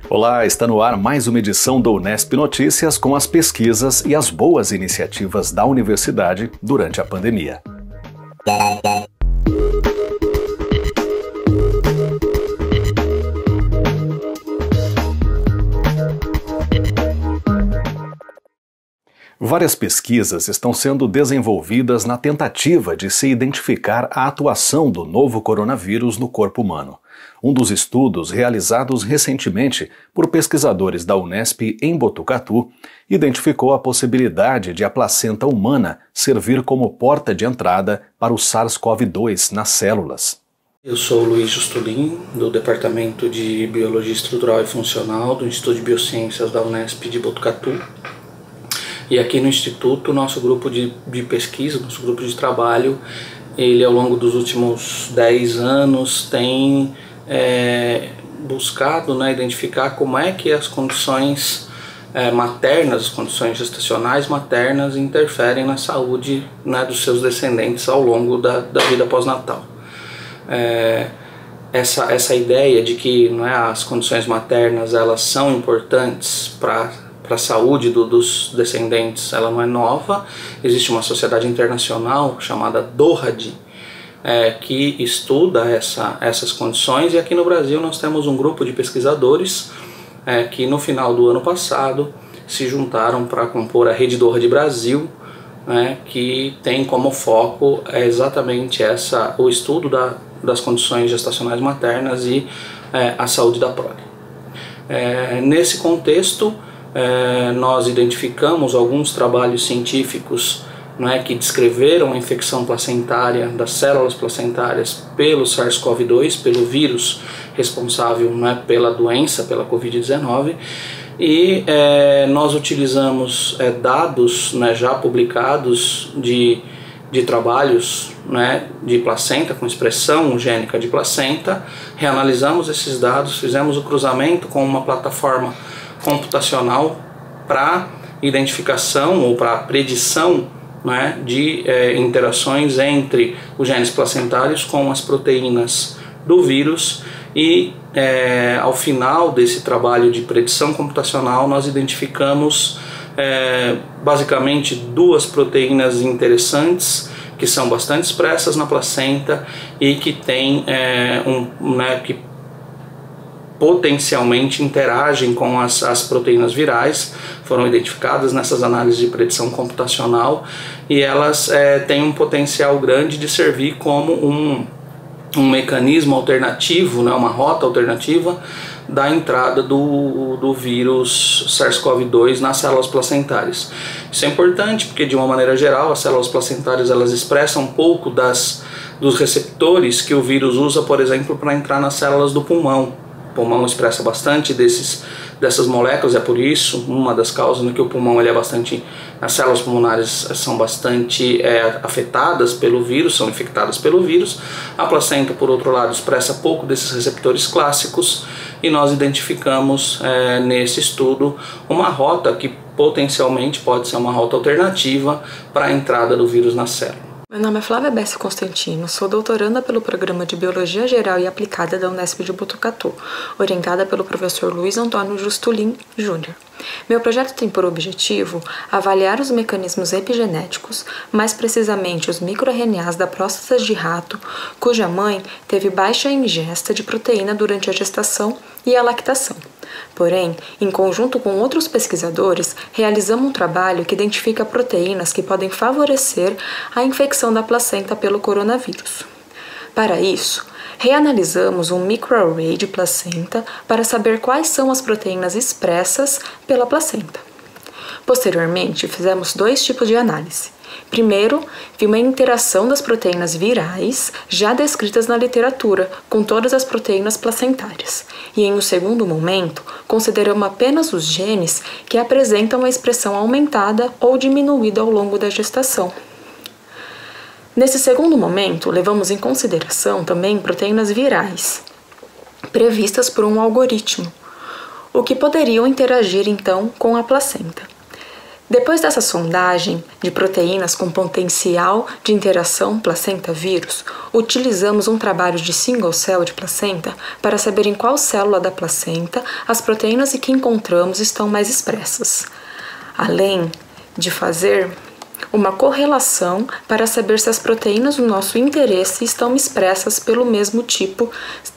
Olá, está no ar mais uma edição do Unesp Notícias com as pesquisas e as boas iniciativas da universidade durante a pandemia. Várias pesquisas estão sendo desenvolvidas na tentativa de se identificar a atuação do novo coronavírus no corpo humano. Um dos estudos realizados recentemente por pesquisadores da Unesp em Botucatu identificou a possibilidade de a placenta humana servir como porta de entrada para o SARS-CoV-2 nas células. Eu sou o Luiz Justulin, do Departamento de Biologia Estrutural e Funcional do Instituto de Biociências da Unesp de Botucatu. E aqui no Instituto, nosso grupo de pesquisa, nosso grupo de trabalho, ele ao longo dos últimos 10 anos tem buscado identificar como é que as condições maternas, as condições gestacionais maternas interferem na saúde dos seus descendentes ao longo da vida pós-natal. Essa ideia de que as condições maternas elas são importantes para a saúde dos descendentes, ela não é nova. Existe uma sociedade internacional chamada DORAD, que estuda essas condições, e aqui no Brasil nós temos um grupo de pesquisadores que no final do ano passado se juntaram para compor a Rede DORAD Brasil, que tem como foco exatamente o estudo das condições gestacionais maternas e a saúde da prole. Nesse contexto, nós identificamos alguns trabalhos científicos que descreveram a infecção placentária das células placentárias pelo SARS-CoV-2, pelo vírus responsável pela doença, pela Covid-19, e nós utilizamos dados já publicados de trabalhos de placenta, com expressão gênica de placenta, reanalisamos esses dados, fizemos o cruzamento com uma plataforma computacional para identificação ou para predição de interações entre os genes placentários com as proteínas do vírus, e ao final desse trabalho de predição computacional nós identificamos basicamente duas proteínas interessantes que são bastante expressas na placenta e que têm que potencialmente interagem com as proteínas virais. Foram identificadas nessas análises de predição computacional, e elas têm um potencial grande de servir como um mecanismo alternativo, uma rota alternativa da entrada do vírus SARS-CoV-2 nas células placentárias. Isso é importante porque, de uma maneira geral, as células placentárias elas expressam um pouco dos receptores que o vírus usa, por exemplo, para entrar nas células do pulmão. O pulmão expressa bastante dessas moléculas, é por isso uma das causas que o pulmão as células pulmonares são bastante afetadas pelo vírus, são infectadas pelo vírus. A placenta, por outro lado, expressa pouco desses receptores clássicos, e nós identificamos nesse estudo uma rota que potencialmente pode ser uma rota alternativa para a entrada do vírus na célula. Meu nome é Flávia Bessi Constantino, sou doutoranda pelo Programa de Biologia Geral e Aplicada da Unesp de Botucatu, orientada pelo professor Luiz Antônio Justulin Júnior. Meu projeto tem por objetivo avaliar os mecanismos epigenéticos, mais precisamente os microRNAs da próstata de rato, cuja mãe teve baixa ingesta de proteína durante a gestação e a lactação. Porém, em conjunto com outros pesquisadores, realizamos um trabalho que identifica proteínas que podem favorecer a infecção da placenta pelo coronavírus. Para isso, reanalisamos um microarray de placenta para saber quais são as proteínas expressas pela placenta. Posteriormente, fizemos 2 tipos de análise. Primeiro, vi uma interação das proteínas virais já descritas na literatura com todas as proteínas placentárias. E em um segundo momento, consideramos apenas os genes que apresentam a expressão aumentada ou diminuída ao longo da gestação. Nesse segundo momento, levamos em consideração também proteínas virais, previstas por um algoritmo, o que poderiam interagir então com a placenta. Depois dessa sondagem de proteínas com potencial de interação placenta-vírus, utilizamos um trabalho de single cell de placenta para saber em qual célula da placenta as proteínas que encontramos estão mais expressas, além de fazer uma correlação para saber se as proteínas do nosso interesse estão expressas pelo mesmo tipo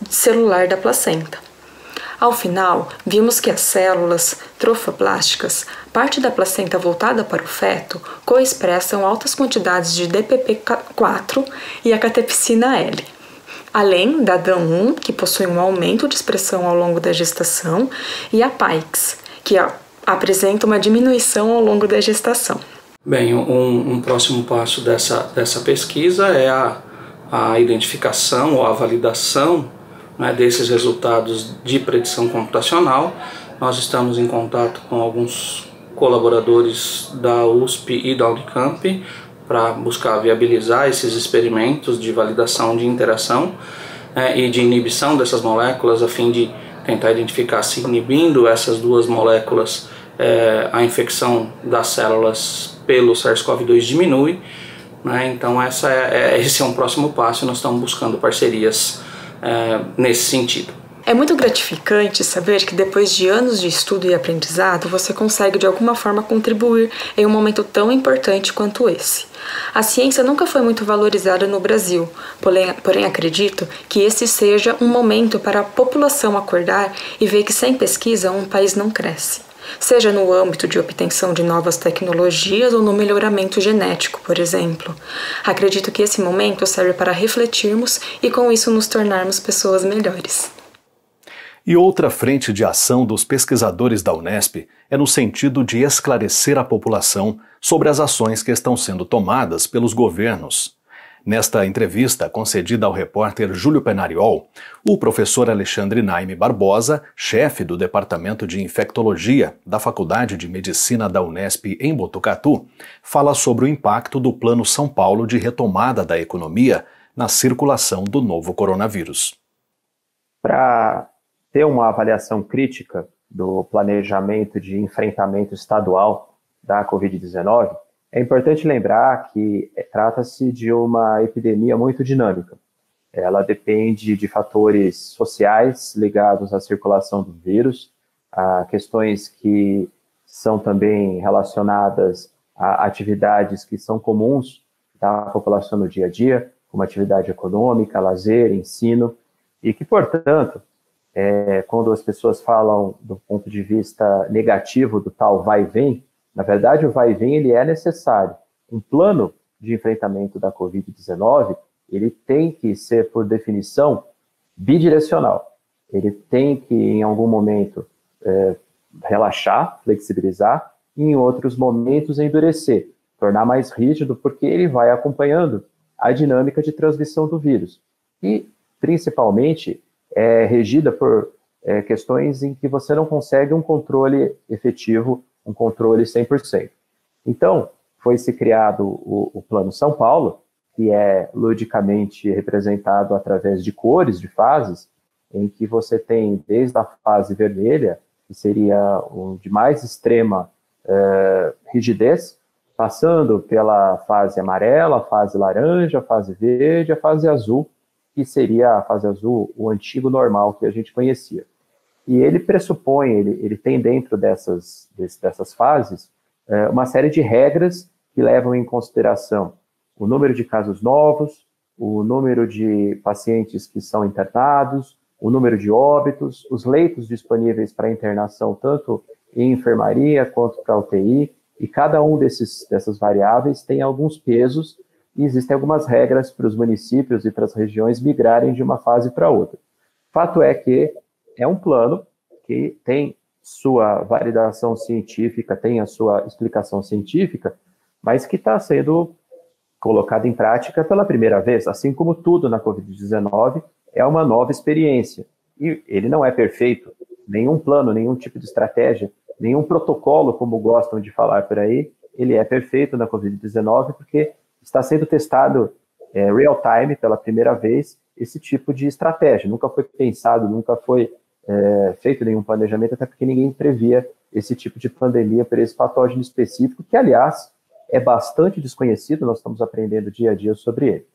celular da placenta. Ao final, vimos que as células trofoblásticas, parte da placenta voltada para o feto, coexpressam altas quantidades de DPP-4 e a catepsina L, além da DAM1, que possui um aumento de expressão ao longo da gestação, e a PAIX, que apresenta uma diminuição ao longo da gestação. Bem, um próximo passo dessa pesquisa é a identificação ou a validação, né, desses resultados de predição computacional. Nós estamos em contato com alguns colaboradores da USP e da Unicamp para buscar viabilizar esses experimentos de validação de interação e de inibição dessas moléculas, a fim de tentar identificar se inibindo essas duas moléculas a infecção das células pelo SARS-CoV-2 diminui, né? Então esse é um próximo passo e nós estamos buscando parcerias nesse sentido. É muito gratificante saber que depois de anos de estudo e aprendizado, você consegue de alguma forma contribuir em um momento tão importante quanto esse. A ciência nunca foi muito valorizada no Brasil, porém acredito que esse seja um momento para a população acordar e ver que sem pesquisa um país não cresce. Seja no âmbito de obtenção de novas tecnologias ou no melhoramento genético, por exemplo. Acredito que esse momento serve para refletirmos e com isso nos tornarmos pessoas melhores. E outra frente de ação dos pesquisadores da Unesp é no sentido de esclarecer a população sobre as ações que estão sendo tomadas pelos governos. Nesta entrevista concedida ao repórter Júlio Penariol, o professor Alexandre Naime Barbosa, chefe do Departamento de Infectologia da Faculdade de Medicina da Unesp em Botucatu, fala sobre o impacto do Plano São Paulo de retomada da economia na circulação do novo coronavírus. Para ter uma avaliação crítica do planejamento de enfrentamento estadual da Covid-19, é importante lembrar que trata-se de uma epidemia muito dinâmica. Ela depende de fatores sociais ligados à circulação do vírus, a questões que são também relacionadas a atividades que são comuns da população no dia a dia, como atividade econômica, lazer, ensino, e que, portanto, quando as pessoas falam do ponto de vista negativo do tal vai e vem, na verdade, o vai e vem ele é necessário. Um plano de enfrentamento da Covid-19, ele tem que ser, por definição, bidirecional. Ele tem que, em algum momento, relaxar, flexibilizar, e em outros momentos endurecer, tornar mais rígido, porque ele vai acompanhando a dinâmica de transmissão do vírus. E, principalmente, é regida por questões em que você não consegue um controle efetivo, um controle 100%. Então, foi-se criado o Plano São Paulo, que é ludicamente representado através de cores, de fases, em que você tem desde a fase vermelha, que seria de mais extrema rigidez, passando pela fase amarela, a fase laranja, a fase verde, a fase azul, que seria a fase azul, o antigo normal que a gente conhecia. E ele pressupõe, ele tem dentro dessas fases uma série de regras que levam em consideração o número de casos novos, o número de pacientes que são internados, o número de óbitos, os leitos disponíveis para internação, tanto em enfermaria quanto para UTI, e cada um dessas variáveis tem alguns pesos e existem algumas regras para os municípios e para as regiões migrarem de uma fase para outra. Fato é que é um plano que tem sua validação científica, tem a sua explicação científica, mas que está sendo colocado em prática pela primeira vez, assim como tudo na Covid-19, é uma nova experiência. E ele não é perfeito, nenhum plano, nenhum tipo de estratégia, nenhum protocolo, como gostam de falar por aí, ele é perfeito na Covid-19, porque está sendo testado real time pela primeira vez esse tipo de estratégia. Nunca foi pensado, nunca foi feito nenhum planejamento, até porque ninguém previa esse tipo de pandemia por esse patógeno específico, que, aliás, é bastante desconhecido, nós estamos aprendendo dia a dia sobre ele.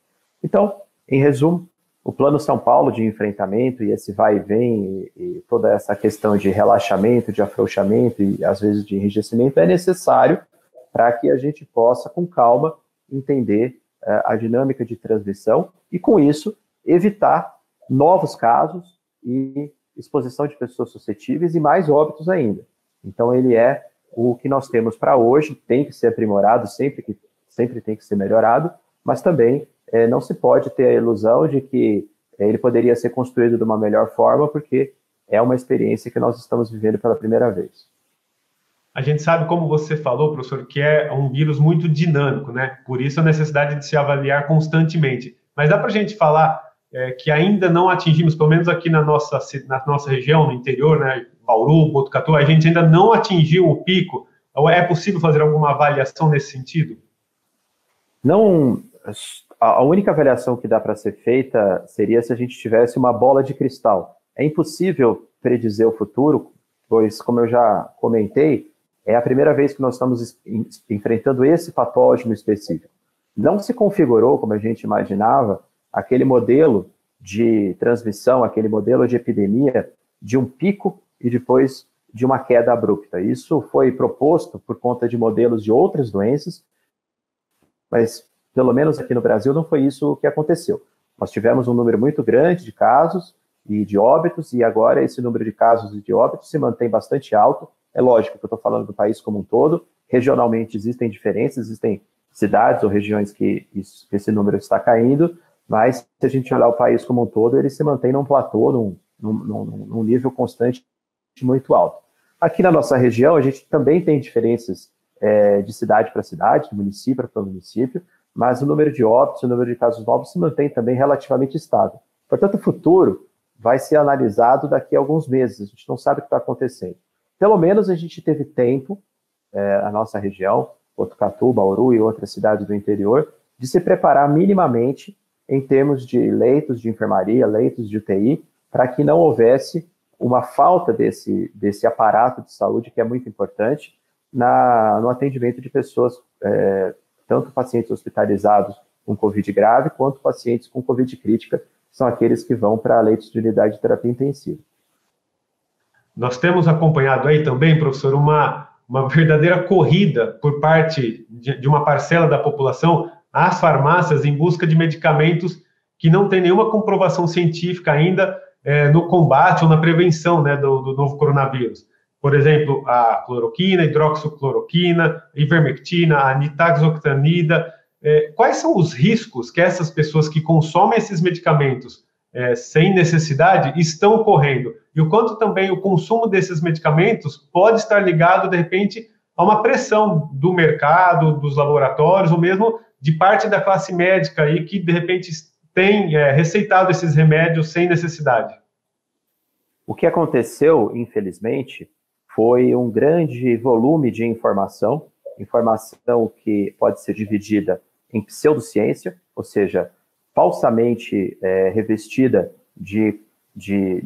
Então, em resumo, o Plano São Paulo de enfrentamento e esse vai e vem e toda essa questão de relaxamento, de afrouxamento e, às vezes, de enrijecimento é necessário para que a gente possa, com calma, entender a dinâmica de transmissão e, com isso, evitar novos casos e exposição de pessoas suscetíveis e mais óbitos ainda. Então, ele é o que nós temos para hoje, tem que ser aprimorado, sempre tem que ser melhorado, mas também não se pode ter a ilusão de que ele poderia ser construído de uma melhor forma, porque é uma experiência que nós estamos vivendo pela primeira vez. A gente sabe, como você falou, professor, que é um vírus muito dinâmico, né? Por isso a necessidade de se avaliar constantemente. Mas dá para a gente falar que ainda não atingimos, pelo menos aqui na nossa região, no interior, né? Bauru, Botucatu, a gente ainda não atingiu o pico? Ou é possível fazer alguma avaliação nesse sentido? Não, a única avaliação que dá para ser feita seria se a gente tivesse uma bola de cristal. É impossível predizer o futuro, pois, como eu já comentei, é a primeira vez que nós estamos enfrentando esse patógeno específico. Não se configurou, como a gente imaginava, aquele modelo de transmissão, aquele modelo de epidemia de um pico e depois de uma queda abrupta. Isso foi proposto por conta de modelos de outras doenças, mas, pelo menos aqui no Brasil, não foi isso o que aconteceu. Nós tivemos um número muito grande de casos e de óbitos, e agora esse número de casos e de óbitos se mantém bastante alto. É lógico que eu estou falando do país como um todo, regionalmente existem diferenças, existem cidades ou regiões que esse número está caindo, mas se a gente olhar o país como um todo, ele se mantém num platô, num nível constante muito alto. Aqui na nossa região, a gente também tem diferenças de cidade para cidade, de município para município, mas o número de óbitos, o número de casos novos se mantém também relativamente estável. Portanto, o futuro vai ser analisado daqui a alguns meses, a gente não sabe o que está acontecendo. Pelo menos a gente teve tempo, a nossa região, Botucatu, Bauru e outras cidades do interior, de se preparar minimamente em termos de leitos de enfermaria, leitos de UTI, para que não houvesse uma falta desse aparato de saúde, que é muito importante, no atendimento de pessoas, tanto pacientes hospitalizados com Covid grave, quanto pacientes com Covid crítica, que são aqueles que vão para leitos de unidade de terapia intensiva. Nós temos acompanhado aí também, professor, uma verdadeira corrida por parte de uma parcela da população às farmácias em busca de medicamentos que não tem nenhuma comprovação científica ainda no combate ou na prevenção, né, do novo coronavírus. Por exemplo, a cloroquina, hidroxicloroquina, ivermectina, a nitazoxanida. Quais são os riscos que essas pessoas que consomem esses medicamentos sem necessidade estão correndo? E o quanto também o consumo desses medicamentos pode estar ligado, de repente, a uma pressão do mercado, dos laboratórios, ou mesmo de parte da classe médica aí que, de repente, tem receitado esses remédios sem necessidade? O que aconteceu, infelizmente, foi um grande volume de informação que pode ser dividida em pseudociência, ou seja, falsamente revestida de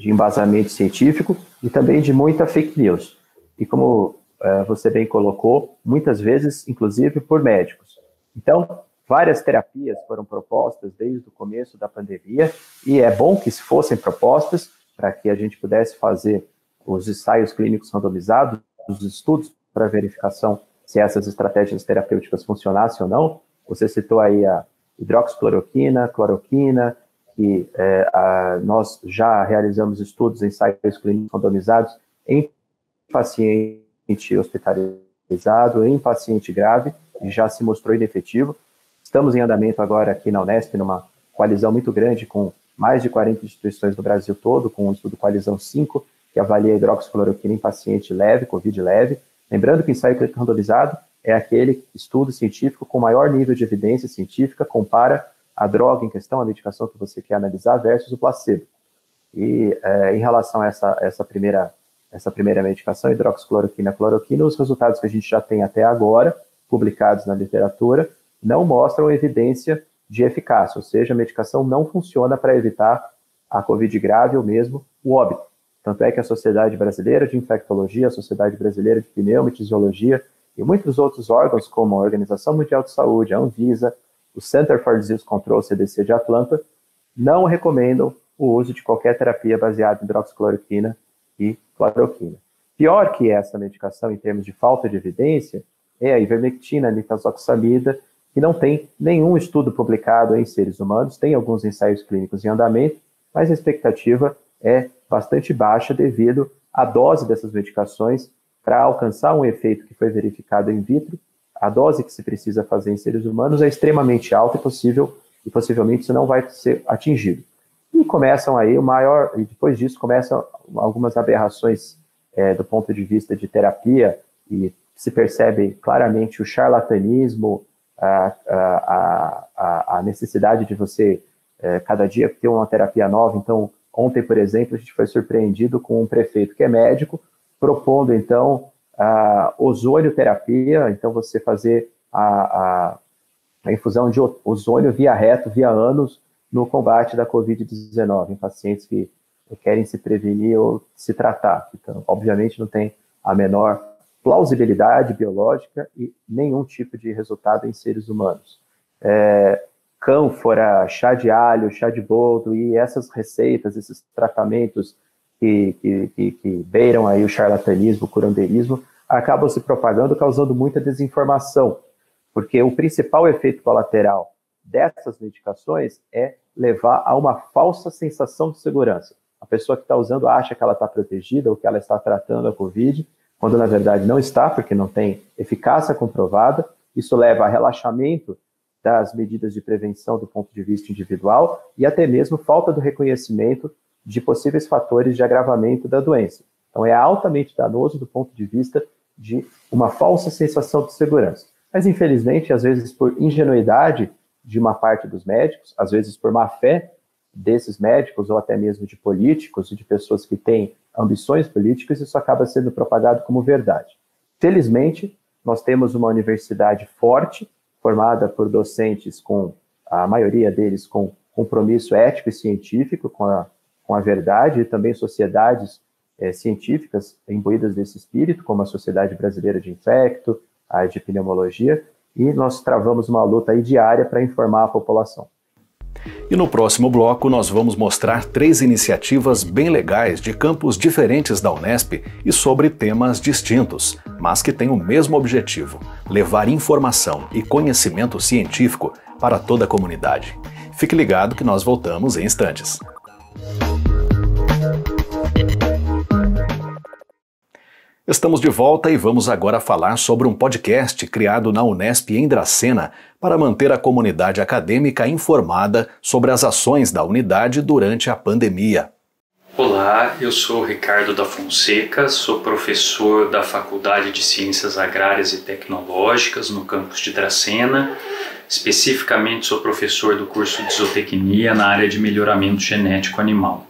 embasamento científico, e também de muita fake news. E como você bem colocou, muitas vezes, inclusive, por médicos. Então, várias terapias foram propostas desde o começo da pandemia, e é bom que fossem propostas para que a gente pudesse fazer os ensaios clínicos randomizados, os estudos para verificação se essas estratégias terapêuticas funcionassem ou não. Você citou aí a hidroxicloroquina, cloroquina, que nós já realizamos estudos, ensaios clínicos randomizados em paciente hospitalizado, em paciente grave, e já se mostrou inefetivo. Estamos em andamento agora aqui na Unesp, numa coalizão muito grande, com mais de 40 instituições do Brasil todo, com o estudo Coalizão 5, que avalia a hidroxicloroquina em paciente leve, Covid leve. Lembrando que o ensaio clínico randomizado é aquele estudo científico com maior nível de evidência científica, compara a droga em questão, a medicação que você quer analisar, versus o placebo. E em relação a essa primeira medicação, hidroxicloroquina, cloroquina, os resultados que a gente já tem até agora, publicados na literatura, não mostram evidência de eficácia, ou seja, a medicação não funciona para evitar a Covid grave ou mesmo o óbito. Tanto é que a Sociedade Brasileira de Infectologia, a Sociedade Brasileira de Pneumofisiologia e muitos outros órgãos, como a Organização Mundial de Saúde, a Anvisa, o Center for Disease Control, CDC de Atlanta, não recomendam o uso de qualquer terapia baseada em hidroxicloroquina e cloroquina. Pior que essa medicação em termos de falta de evidência é a ivermectina, a nitazoxanida, que não tem nenhum estudo publicado em seres humanos, tem alguns ensaios clínicos em andamento, mas a expectativa é bastante baixa devido à dose dessas medicações para alcançar um efeito que foi verificado in vitro. A dose que se precisa fazer em seres humanos é extremamente alta e possivelmente isso não vai ser atingido. E começam aí e depois disso começam algumas aberrações do ponto de vista de terapia, e se percebe claramente o charlatanismo, a necessidade de você cada dia ter uma terapia nova. Então, ontem, por exemplo, a gente foi surpreendido com um prefeito que é médico, propondo, então, ozonioterapia, então você fazer a infusão de ozônio via reto, via ânus, no combate da Covid-19, em pacientes que querem se prevenir ou se tratar. Então, obviamente, não tem a menor plausibilidade biológica e nenhum tipo de resultado em seres humanos. Cânfora, chá de alho, chá de boldo e essas receitas, esses tratamentos que beiram aí o charlatanismo, o curandeirismo, acabam se propagando, causando muita desinformação, porque o principal efeito colateral dessas medicações é levar a uma falsa sensação de segurança. A pessoa que está usando acha que ela está protegida ou que ela está tratando a Covid, quando na verdade não está, porque não tem eficácia comprovada. Isso leva a relaxamento das medidas de prevenção do ponto de vista individual e até mesmo falta do reconhecimento de possíveis fatores de agravamento da doença. Então é altamente danoso do ponto de vista de uma falsa sensação de segurança. Mas infelizmente, às vezes por ingenuidade de uma parte dos médicos, às vezes por má fé desses médicos ou até mesmo de políticos e de pessoas que têm ambições políticas, isso acaba sendo propagado como verdade. Felizmente, nós temos uma universidade forte, formada por docentes com, a maioria deles, com compromisso ético e científico com a verdade, e também sociedades científicas imbuídas desse espírito, como a Sociedade Brasileira de Infecto, a de Pneumologia, e nós travamos uma luta aí diária para informar a população. E no próximo bloco nós vamos mostrar 3 iniciativas bem legais de campos diferentes da Unesp e sobre temas distintos, mas que têm o mesmo objetivo: levar informação e conhecimento científico para toda a comunidade. Fique ligado que nós voltamos em instantes. Estamos de volta e vamos agora falar sobre um podcast criado na Unesp em Dracena para manter a comunidade acadêmica informada sobre as ações da unidade durante a pandemia. Olá, eu sou Ricardo da Fonseca, sou professor da Faculdade de Ciências Agrárias e Tecnológicas no campus de Dracena. Especificamente sou professor do curso de Zootecnia na área de melhoramento genético animal.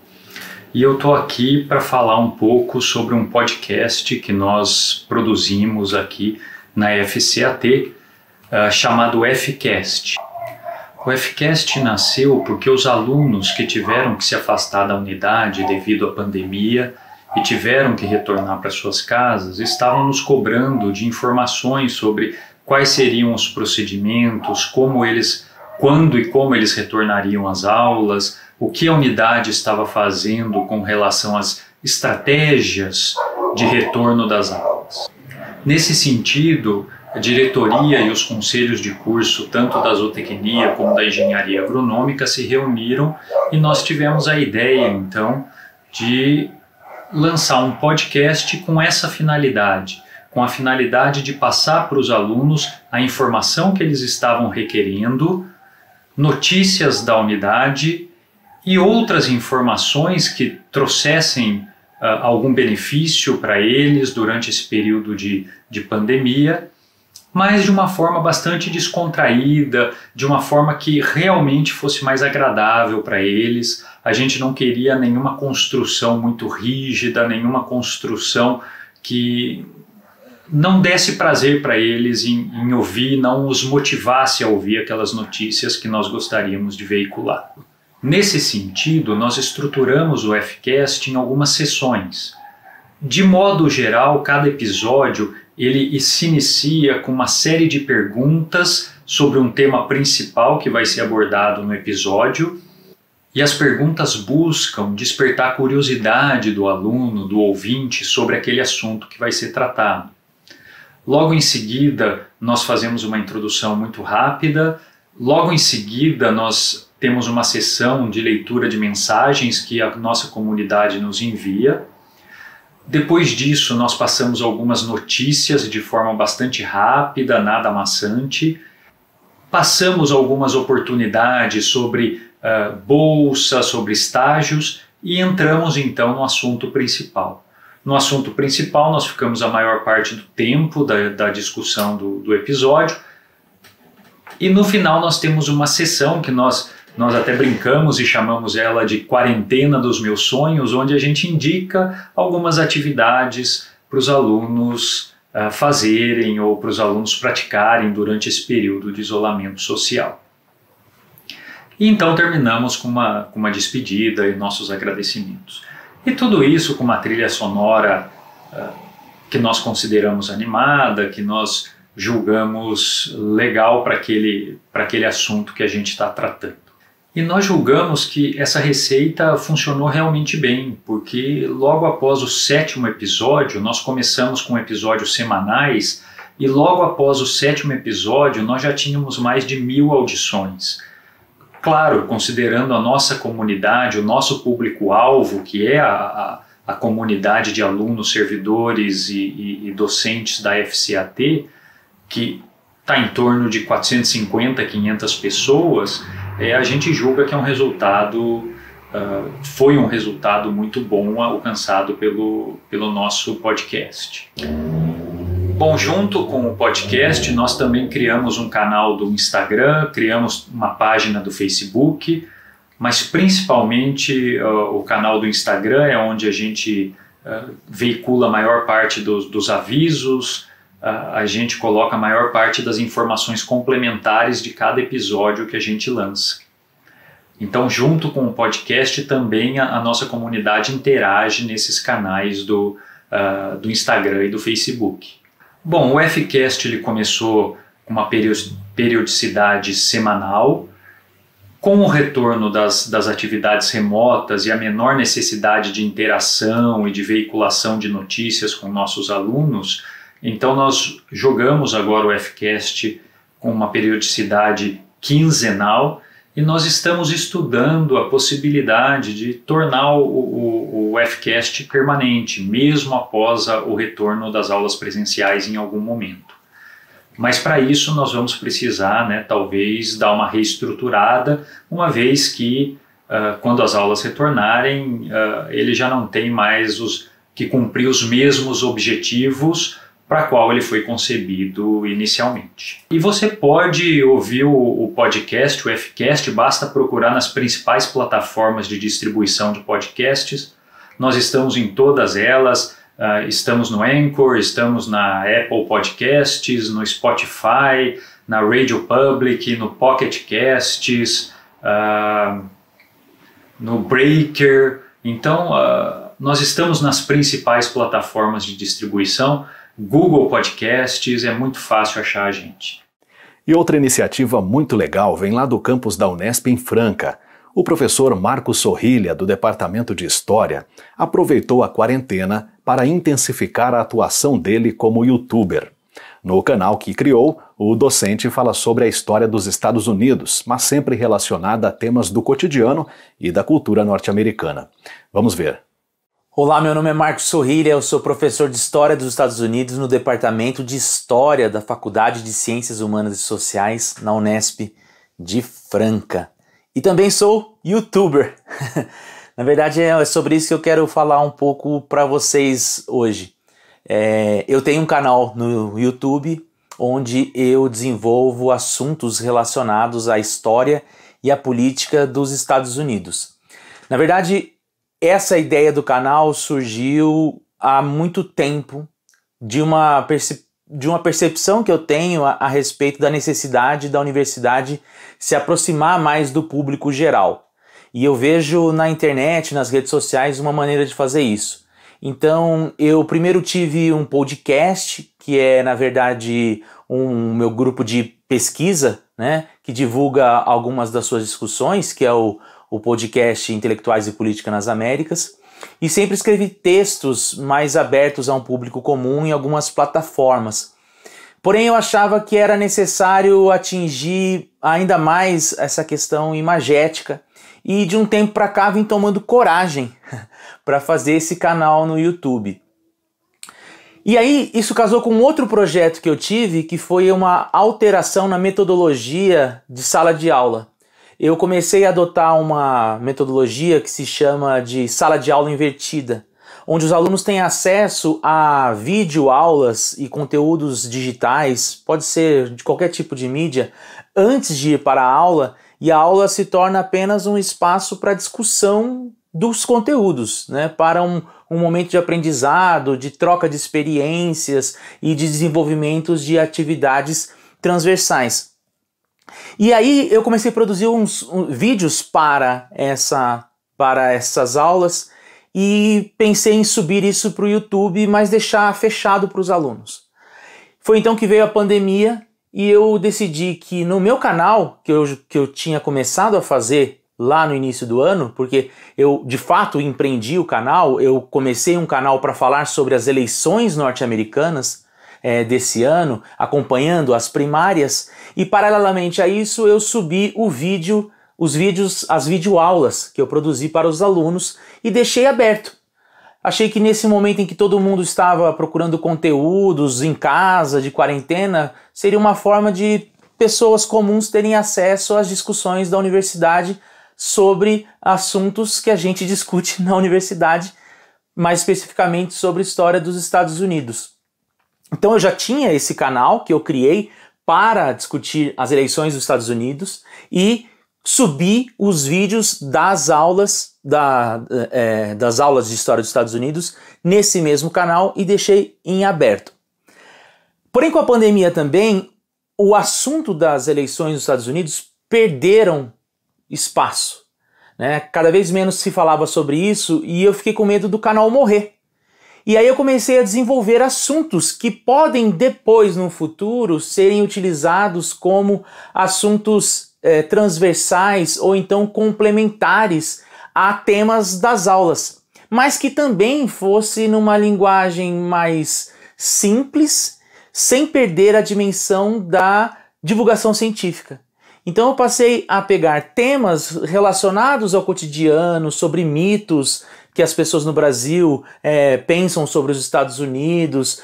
E eu estou aqui para falar um pouco sobre um podcast que nós produzimos aqui na FCAT, chamado FCast. O FCast nasceu porque os alunos que tiveram que se afastar da unidade devido à pandemia e tiveram que retornar para suas casas estavam nos cobrando de informações sobre quais seriam os procedimentos, quando e como eles retornariam às aulas, o que a unidade estava fazendo com relação às estratégias de retorno das aulas. Nesse sentido, a diretoria e os conselhos de curso, tanto da zootecnia como da engenharia agronômica, se reuniram e nós tivemos a ideia, então, de lançar um podcast com essa finalidade, com a finalidade de passar para os alunos a informação que eles estavam requerendo, notícias da unidade e outras informações que trouxessem algum benefício para eles durante esse período de pandemia, mas de uma forma bastante descontraída, de uma forma que realmente fosse mais agradável para eles. A gente não queria nenhuma construção muito rígida, nenhuma construção que não desse prazer para eles em ouvir, não os motivasse a ouvir aquelas notícias que nós gostaríamos de veicular. Nesse sentido, nós estruturamos o FCast em algumas sessões. De modo geral, cada episódio ele se inicia com uma série de perguntas sobre um tema principal que vai ser abordado no episódio, e as perguntas buscam despertar a curiosidade do aluno, do ouvinte, sobre aquele assunto que vai ser tratado. Logo em seguida, nós fazemos uma introdução muito rápida. Logo em seguida, nós temos uma sessão de leitura de mensagens que a nossa comunidade nos envia. Depois disso, nós passamos algumas notícias de forma bastante rápida, nada amassante. Passamos algumas oportunidades sobre bolsa, sobre estágios e entramos então no assunto principal. No assunto principal, nós ficamos a maior parte do tempo da discussão do episódio. E no final nós temos uma sessão que nós até brincamos e chamamos ela de Quarentena dos Meus Sonhos, onde a gente indica algumas atividades para os alunos fazerem ou para os alunos praticarem durante esse período de isolamento social. E então terminamos com uma despedida e nossos agradecimentos. E tudo isso com uma trilha sonora que nós consideramos animada, que nós julgamos legal para aquele assunto que a gente está tratando. E nós julgamos que essa receita funcionou realmente bem, porque logo após o 7º episódio, nós começamos com episódios semanais, e logo após o 7º episódio nós já tínhamos mais de 1000 audições. Claro, considerando a nossa comunidade, o nosso público-alvo, que é a comunidade de alunos, servidores e docentes da FCAT, que está em torno de 450, 500 pessoas, a gente julga que é um resultado, foi um resultado muito bom alcançado pelo nosso podcast. Bom, junto com o podcast, nós também criamos um canal do Instagram, criamos uma página do Facebook, mas principalmente o canal do Instagram é onde a gente veicula a maior parte dos avisos, a gente coloca a maior parte das informações complementares de cada episódio que a gente lança. Então, junto com o podcast, também a nossa comunidade interage nesses canais do Instagram e do Facebook. Bom, o FCast ele começou com uma periodicidade semanal. Com o retorno das atividades remotas e a menor necessidade de interação e de veiculação de notícias com nossos alunos, então nós jogamos agora o FCast com uma periodicidade quinzenal e nós estamos estudando a possibilidade de tornar o FCast permanente, mesmo após o retorno das aulas presenciais em algum momento. Mas para isso nós vamos precisar, talvez, dar uma reestruturada, uma vez que quando as aulas retornarem, ele já não tem mais que cumprir os mesmos objetivos para qual ele foi concebido inicialmente. E você pode ouvir o podcast, o FCast, basta procurar nas principais plataformas de distribuição de podcasts. Nós estamos em todas elas, estamos no Anchor, estamos na Apple Podcasts, no Spotify, na Radio Public, no Pocket Casts, no Breaker. Então, nós estamos nas principais plataformas de distribuição. Google Podcasts, é muito fácil achar a gente. E outra iniciativa muito legal vem lá do campus da Unesp em Franca. O professor Marcos Sorrilha, do Departamento de História, aproveitou a quarentena para intensificar a atuação dele como youtuber. No canal que criou, o docente fala sobre a história dos Estados Unidos, mas sempre relacionada a temas do cotidiano e da cultura norte-americana. Vamos ver. Olá, meu nome é Marcos Sorrilha, eu sou professor de História dos Estados Unidos no Departamento de História da Faculdade de Ciências Humanas e Sociais na Unesp de Franca. E também sou youtuber. Na verdade é sobre isso que eu quero falar um pouco para vocês hoje. Eu tenho um canal no YouTube onde eu desenvolvo assuntos relacionados à história e à política dos Estados Unidos. Na verdade, essa ideia do canal surgiu há muito tempo de uma percepção que eu tenho a respeito da necessidade da universidade se aproximar mais do público geral. E eu vejo na internet, nas redes sociais, uma maneira de fazer isso. Então, eu primeiro tive um podcast, que é, na verdade, um meu grupo de pesquisa, né, que divulga algumas das suas discussões, que é o podcast Intelectuais e Política nas Américas. E sempre escrevi textos mais abertos a um público comum em algumas plataformas. Porém, eu achava que era necessário atingir ainda mais essa questão imagética, e de um tempo para cá vim tomando coragem para fazer esse canal no YouTube. E aí isso casou com outro projeto que eu tive, que foi uma alteração na metodologia de sala de aula. Eu comecei a adotar uma metodologia que se chama de sala de aula invertida, onde os alunos têm acesso a videoaulas e conteúdos digitais, pode ser de qualquer tipo de mídia, antes de ir para a aula, e a aula se torna apenas um espaço para discussão dos conteúdos, né? Para um momento de aprendizado, de troca de experiências e de desenvolvimentos de atividades transversais. E aí eu comecei a produzir uns vídeos para essas aulas e pensei em subir isso para o YouTube, mas deixar fechado para os alunos. Foi então que veio a pandemia e eu decidi que no meu canal, que eu tinha começado a fazer lá no início do ano, porque eu de fato empreendi o canal, eu comecei um canal para falar sobre as eleições norte-americanas desse ano, acompanhando as primárias, e paralelamente a isso eu subi as videoaulas que eu produzi para os alunos e deixei aberto. Achei que nesse momento em que todo mundo estava procurando conteúdos em casa, de quarentena, seria uma forma de pessoas comuns terem acesso às discussões da universidade sobre assuntos que a gente discute na universidade, mais especificamente sobre a história dos Estados Unidos. Então eu já tinha esse canal que eu criei para discutir as eleições dos Estados Unidos e subi os vídeos das aulas de história dos Estados Unidos nesse mesmo canal e deixei em aberto. Porém, com a pandemia também, o assunto das eleições dos Estados Unidos perderam espaço, né? Cada vez menos se falava sobre isso e eu fiquei com medo do canal morrer. E aí eu comecei a desenvolver assuntos que podem depois, no futuro, serem utilizados como assuntos transversais ou então complementares a temas das aulas, mas que também fosse numa linguagem mais simples, sem perder a dimensão da divulgação científica. Então eu passei a pegar temas relacionados ao cotidiano, sobre mitos que as pessoas no Brasil pensam sobre os Estados Unidos,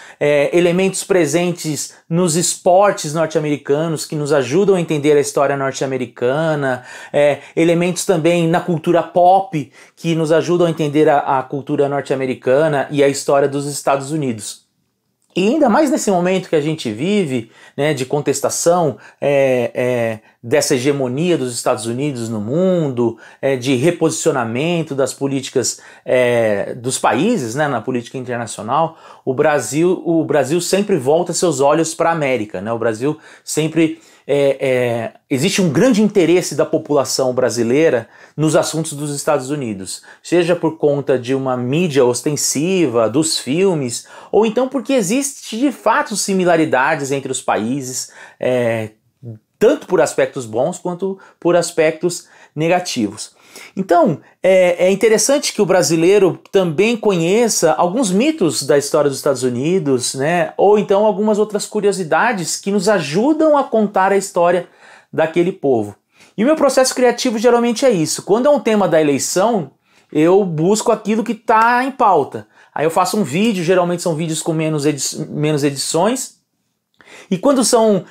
elementos presentes nos esportes norte-americanos que nos ajudam a entender a história norte-americana, elementos também na cultura pop que nos ajudam a entender a cultura norte-americana e a história dos Estados Unidos. E ainda mais nesse momento que a gente vive, né, de contestação dessa hegemonia dos Estados Unidos no mundo, de reposicionamento das políticas dos países, né, na política internacional, o Brasil sempre volta seus olhos para a América, né? O Brasil sempre... existe um grande interesse da população brasileira nos assuntos dos Estados Unidos, seja por conta de uma mídia ostensiva, dos filmes, ou então porque existe de fato similaridades entre os países, tanto por aspectos bons quanto por aspectos negativos. Então, é interessante que o brasileiro também conheça alguns mitos da história dos Estados Unidos, né? Ou então algumas outras curiosidades que nos ajudam a contar a história daquele povo. E o meu processo criativo geralmente é isso. Quando é um tema da eleição, eu busco aquilo que está em pauta. Aí eu faço um vídeo, geralmente são vídeos com menos edições, e quando são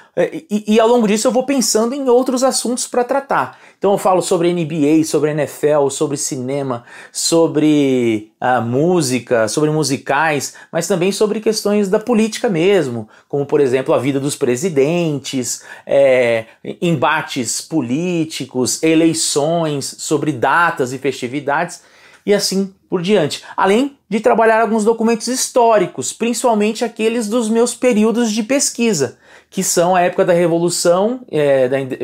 e ao longo disso eu vou pensando em outros assuntos para tratar. Então eu falo sobre NBA, sobre NFL, sobre cinema, sobre música, sobre musicais, mas também sobre questões da política mesmo, como por exemplo a vida dos presidentes, embates políticos, eleições, sobre datas e festividades e assim por diante. Além de trabalhar alguns documentos históricos, principalmente aqueles dos meus períodos de pesquisa, que são a época da Revolução,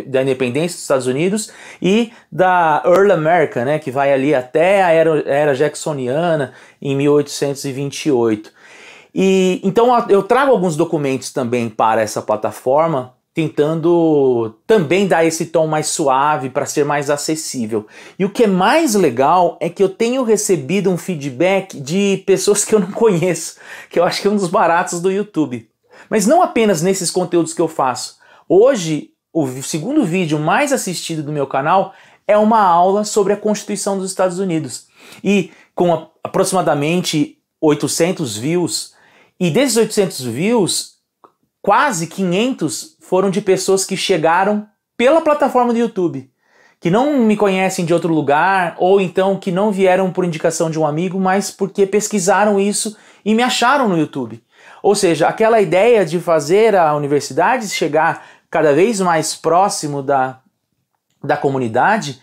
da Independência dos Estados Unidos e da Early America, né, que vai ali até a era Jacksoniana, em 1828. E então eu trago alguns documentos também para essa plataforma, tentando também dar esse tom mais suave para ser mais acessível. E o que é mais legal é que eu tenho recebido um feedback de pessoas que eu não conheço, que eu acho que é um dos baratos do YouTube. Mas não apenas nesses conteúdos que eu faço. Hoje, o segundo vídeo mais assistido do meu canal é uma aula sobre a Constituição dos Estados Unidos. E com aproximadamente 800 views, e desses 800 views, quase 500 foram de pessoas que chegaram pela plataforma do YouTube, que não me conhecem de outro lugar, ou então que não vieram por indicação de um amigo, mas porque pesquisaram isso e me acharam no YouTube. Ou seja, aquela ideia de fazer a universidade chegar cada vez mais próximo da comunidade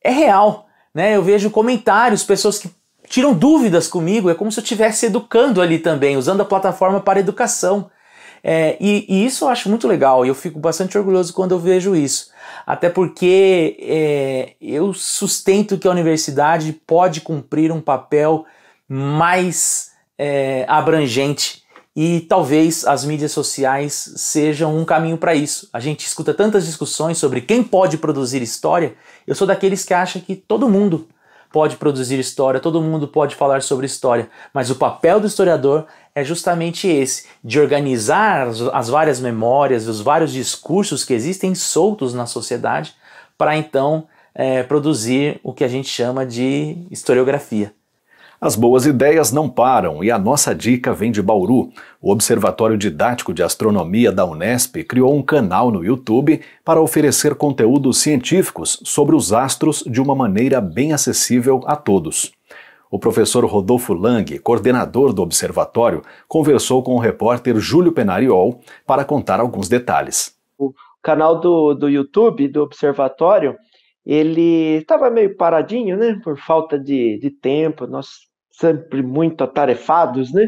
é real, né? Eu vejo comentários, pessoas que tiram dúvidas comigo, é como se eu estivesse educando ali também, usando a plataforma para educação. E isso eu acho muito legal, e eu fico bastante orgulhoso quando eu vejo isso. Até porque eu sustento que a universidade pode cumprir um papel mais abrangente, e talvez as mídias sociais sejam um caminho para isso. A gente escuta tantas discussões sobre quem pode produzir história. Eu sou daqueles que acham que todo mundo pode produzir história, todo mundo pode falar sobre história, mas o papel do historiador é justamente esse, de organizar as várias memórias, os vários discursos que existem soltos na sociedade, para então produzir o que a gente chama de historiografia. As boas ideias não param e a nossa dica vem de Bauru. O Observatório Didático de Astronomia da Unesp criou um canal no YouTube para oferecer conteúdos científicos sobre os astros de uma maneira bem acessível a todos. O professor Rodolfo Lang, coordenador do observatório, conversou com o repórter Júlio Penariol para contar alguns detalhes. O canal do YouTube do observatório, ele estava meio paradinho, né, por falta de tempo, nós sempre muito atarefados, né,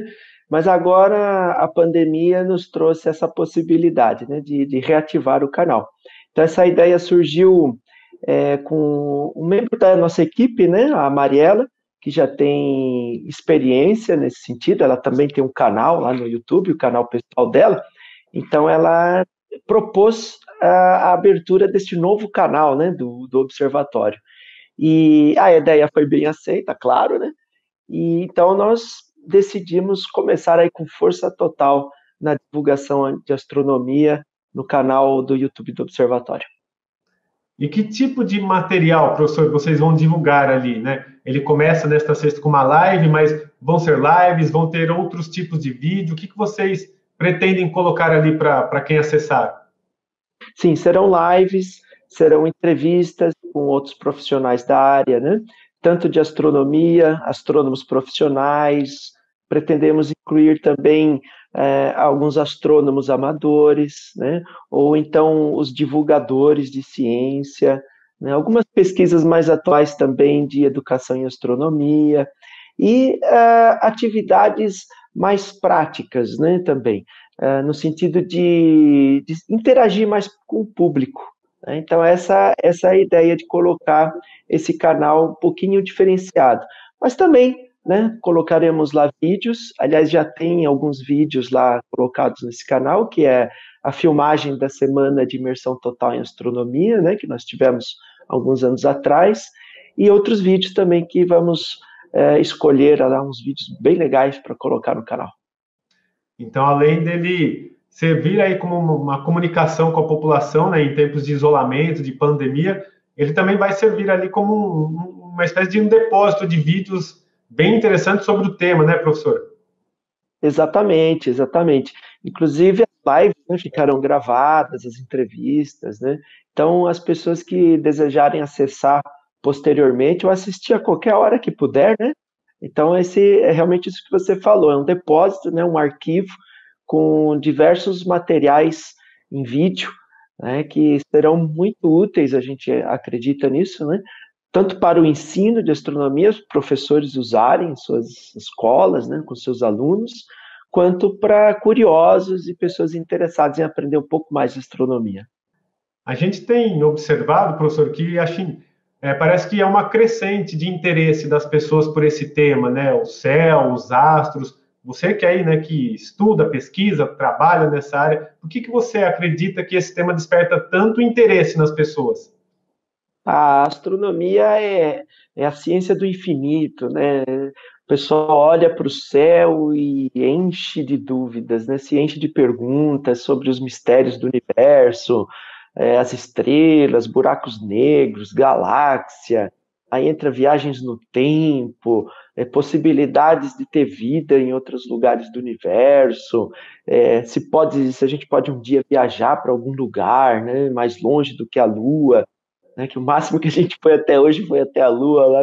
mas agora a pandemia nos trouxe essa possibilidade, né, de reativar o canal. Então essa ideia surgiu com um membro da nossa equipe, né, a Mariela, que já tem experiência nesse sentido, ela também tem um canal lá no YouTube, o canal pessoal dela, então ela propôs a abertura deste novo canal, né, do observatório. E a ideia foi bem aceita, claro, né? E então nós decidimos começar aí com força total na divulgação de astronomia no canal do YouTube do Observatório. E que tipo de material, professor, vocês vão divulgar ali, né? Ele começa nesta sexta com uma live, mas vão ser lives, vão ter outros tipos de vídeo. O que vocês pretendem colocar ali para quem acessar? Sim, serão lives, serão entrevistas com outros profissionais da área, né? Tanto de astronomia, astrônomos profissionais, pretendemos incluir também alguns astrônomos amadores, né? Ou então os divulgadores de ciência, né? Algumas pesquisas mais atuais também de educação em astronomia, e atividades mais práticas, né, também, no sentido de interagir mais com o público. Né? Então, essa é a ideia de colocar esse canal um pouquinho diferenciado. Mas também, né, colocaremos lá vídeos, aliás, já tem alguns vídeos lá colocados nesse canal, que é a filmagem da Semana de Imersão Total em Astronomia, né, que nós tivemos alguns anos atrás, e outros vídeos também que vamos escolher lá, uns vídeos bem legais para colocar no canal. Então, além dele servir aí como uma comunicação com a população, né, em tempos de isolamento, de pandemia, ele também vai servir ali como uma espécie de um depósito de vídeos bem interessantes sobre o tema, né, professor? Exatamente, exatamente. Inclusive, as lives, né, ficarão gravadas, as entrevistas, né? Então, as pessoas que desejarem acessar posteriormente ou assistir a qualquer hora que puder, né? Então, esse é realmente isso que você falou, é um depósito, né, um arquivo com diversos materiais em vídeo, né, que serão muito úteis, a gente acredita nisso, né? Tanto para o ensino de astronomia, os professores usarem em suas escolas, né, com seus alunos, quanto para curiosos e pessoas interessadas em aprender um pouco mais de astronomia. A gente tem observado, professor, que parece que é uma crescente de interesse das pessoas por esse tema, né? O céu, os astros. Você que aí, né, que estuda, pesquisa, trabalha nessa área, por que você acredita que esse tema desperta tanto interesse nas pessoas? A astronomia é a ciência do infinito, né? O pessoal olha para o céu e enche de dúvidas, né? Se enche de perguntas sobre os mistérios do universo, as estrelas, buracos negros, galáxia, aí entra viagens no tempo, possibilidades de ter vida em outros lugares do universo, se a gente pode um dia viajar para algum lugar, né, mais longe do que a Lua, né, que o máximo que a gente foi até hoje foi até a Lua, lá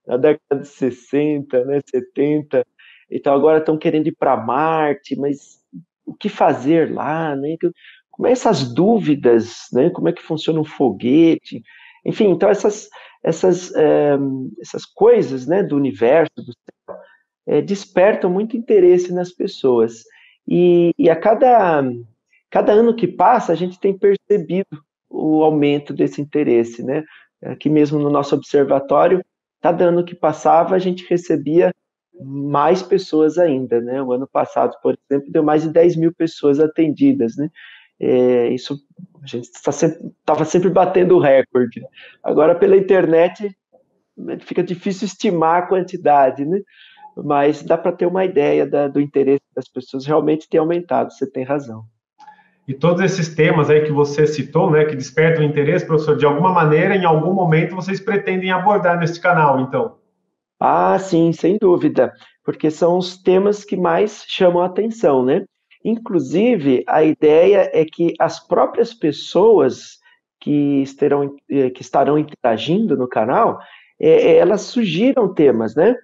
na década de 60, né, 70, então agora estão querendo ir para Marte, mas o que fazer lá, né? Como é essas dúvidas, né? Como é que funciona um foguete? Enfim, então essas coisas, né, do universo, do céu, despertam muito interesse nas pessoas. E a cada ano que passa, a gente tem percebido o aumento desse interesse, né? Aqui mesmo no nosso observatório, cada ano que passava, a gente recebia mais pessoas ainda, né? O ano passado, por exemplo, deu mais de 10 mil pessoas atendidas, né? Isso, a gente estava sempre batendo o recorde. Agora, pela internet, fica difícil estimar a quantidade, né? Mas dá para ter uma ideia do interesse das pessoas realmente ter aumentado, você tem razão. E todos esses temas aí que você citou, né, que despertam o interesse, professor, de alguma maneira, em algum momento, vocês pretendem abordar neste canal, então? Ah, sim, sem dúvida, porque são os temas que mais chamam a atenção, né? Inclusive, a ideia é que as próprias pessoas que estarão interagindo no canal, elas sugiram temas, né?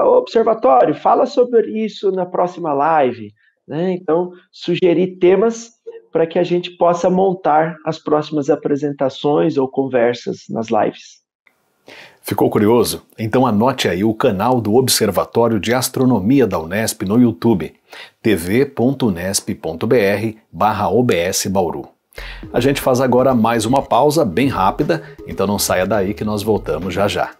Observatório, fala sobre isso na próxima live, né? Então, sugerir temas para que a gente possa montar as próximas apresentações ou conversas nas lives. Ficou curioso? Então anote aí o canal do Observatório de Astronomia da Unesp no YouTube, tv.unesp.br/OBS Bauru. A gente faz agora mais uma pausa bem rápida, então não saia daí que nós voltamos já já.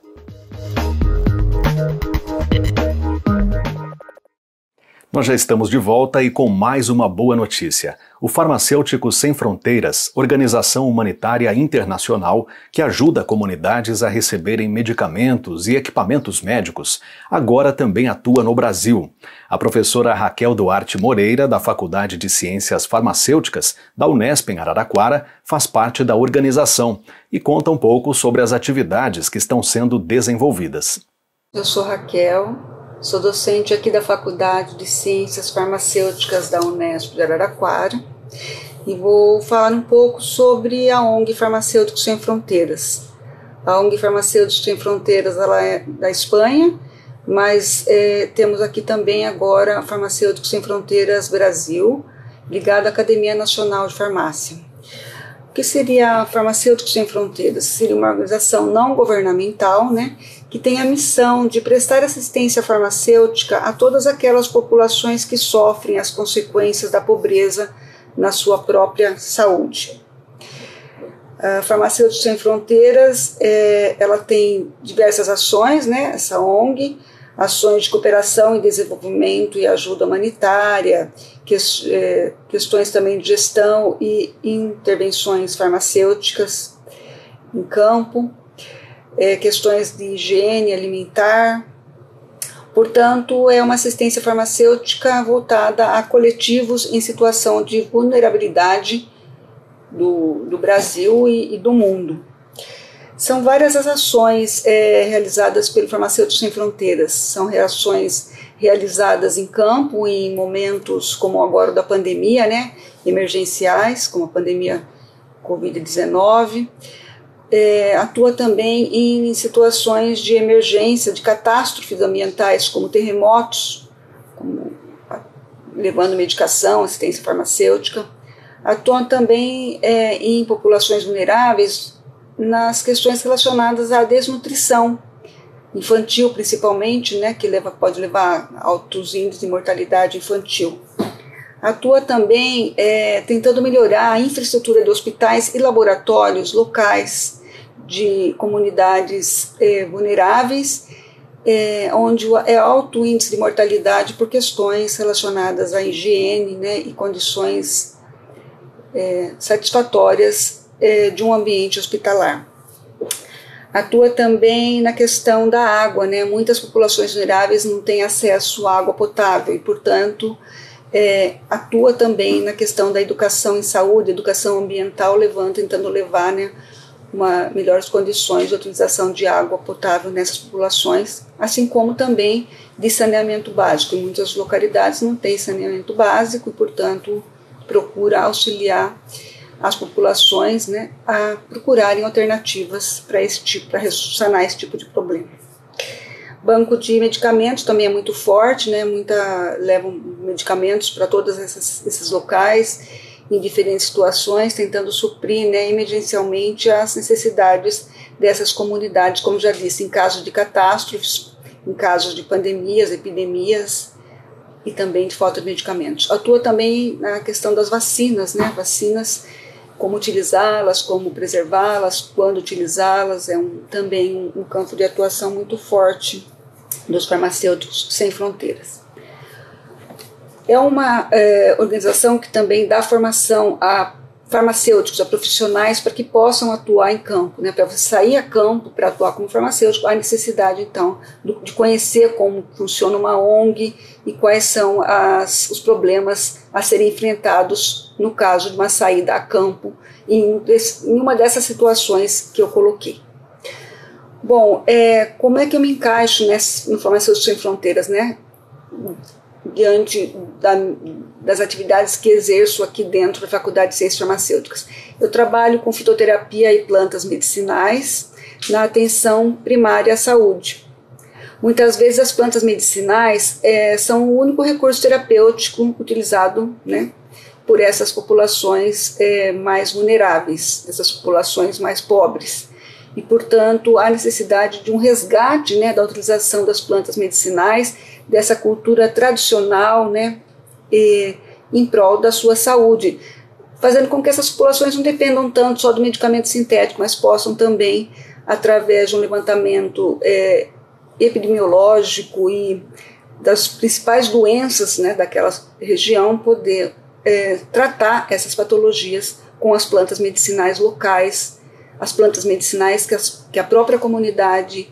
Nós já estamos de volta e com mais uma boa notícia. O Farmacêuticos Sem Fronteiras, organização humanitária internacional que ajuda comunidades a receberem medicamentos e equipamentos médicos, agora também atua no Brasil. A professora Raquel Duarte Moreira, da Faculdade de Ciências Farmacêuticas da Unesp em Araraquara, faz parte da organização e conta um pouco sobre as atividades que estão sendo desenvolvidas. Eu sou Raquel. Sou docente aqui da Faculdade de Ciências Farmacêuticas da Unesp de Araraquara e vou falar um pouco sobre a ONG Farmacêuticos Sem Fronteiras. A ONG Farmacêuticos Sem Fronteiras ela é da Espanha, mas temos aqui também agora a Farmacêuticos Sem Fronteiras Brasil, ligada à Academia Nacional de Farmácia. O que seria a Farmacêuticos Sem Fronteiras? Seria uma organização não governamental, né, que tem a missão de prestar assistência farmacêutica a todas aquelas populações que sofrem as consequências da pobreza na sua própria saúde. A Farmacêuticos Sem Fronteiras, ela tem diversas ações, né, essa ONG, ações de cooperação e desenvolvimento e ajuda humanitária, questões também de gestão e intervenções farmacêuticas em campo, questões de higiene alimentar. Portanto, é uma assistência farmacêutica voltada a coletivos em situação de vulnerabilidade do Brasil e do mundo. São várias as ações realizadas pelo Farmacêuticos Sem Fronteiras. São ações realizadas em campo em momentos como agora da pandemia, né, emergenciais, como a pandemia Covid-19. Atua também em situações de emergência, de catástrofes ambientais, como terremotos, levando medicação, assistência farmacêutica. Atua também em populações vulneráveis, nas questões relacionadas à desnutrição, infantil principalmente, né, que pode levar a altos índices de mortalidade infantil. Atua também tentando melhorar a infraestrutura de hospitais e laboratórios locais de comunidades vulneráveis, onde é alto índice de mortalidade por questões relacionadas à higiene, né, e condições satisfatórias de um ambiente hospitalar. Atua também na questão da água, né? Muitas populações vulneráveis não têm acesso à água potável e, portanto, atua também na questão da educação em saúde, educação ambiental, tentando levar, né, melhores condições de utilização de água potável nessas populações, assim como também de saneamento básico. Em muitas localidades não tem saneamento básico e, portanto, procura auxiliar as populações, né, a procurarem alternativas para sanar esse tipo de problema. Banco de medicamentos também é muito forte, né, levam medicamentos para todos esses locais, em diferentes situações, tentando suprir, né, emergencialmente as necessidades dessas comunidades, como já disse, em casos de catástrofes, em casos de pandemias, epidemias, e também de falta de medicamentos. Atua também na questão das vacinas, né, vacinas, como utilizá-las, como preservá-las, quando utilizá-las, também um campo de atuação muito forte dos farmacêuticos sem fronteiras. É uma organização que também dá formação a farmacêuticos, a profissionais, para que possam atuar em campo, né? Para você sair a campo para atuar como farmacêutico, há necessidade, então, de conhecer como funciona uma ONG e quais são os problemas a serem enfrentados no caso de uma saída a campo, em uma dessas situações que eu coloquei. Bom, como é que eu me encaixo no Farmacêuticos Sem Fronteiras, né? Diante das atividades que exerço aqui dentro da Faculdade de Ciências Farmacêuticas. Eu trabalho com fitoterapia e plantas medicinais na atenção primária à saúde. Muitas vezes as plantas medicinais são o único recurso terapêutico utilizado, né, por essas populações mais vulneráveis, essas populações mais pobres. E, portanto, há necessidade de um resgate, né, da utilização das plantas medicinais, dessa cultura tradicional, né, em prol da sua saúde, fazendo com que essas populações não dependam tanto só do medicamento sintético, mas possam também, através de um levantamento epidemiológico e das principais doenças, né, daquela região, poder tratar essas patologias com as plantas medicinais locais, as plantas medicinais que a própria comunidade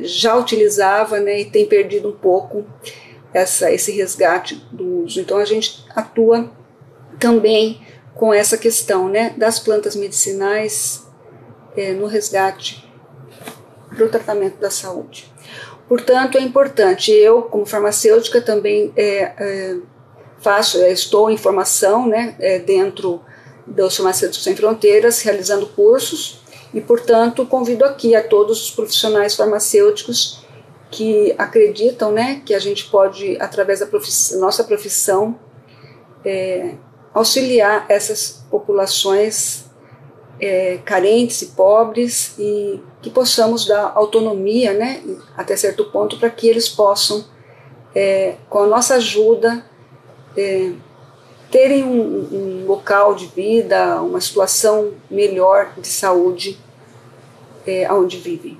já utilizava, né, e tem perdido um pouco esse resgate do uso. Então a gente atua também com essa questão, né, das plantas medicinais no resgate para o tratamento da saúde. Portanto, é importante, eu como farmacêutica também estou em formação, né, dentro dos Farmacêuticos Sem Fronteiras, realizando cursos, e, portanto, convido aqui a todos os profissionais farmacêuticos que acreditam, né, que a gente pode, através da nossa profissão, auxiliar essas populações carentes e pobres, e que possamos dar autonomia, né, até certo ponto, para que eles possam, com a nossa ajuda, terem um local de vida, uma situação melhor de saúde onde vivem.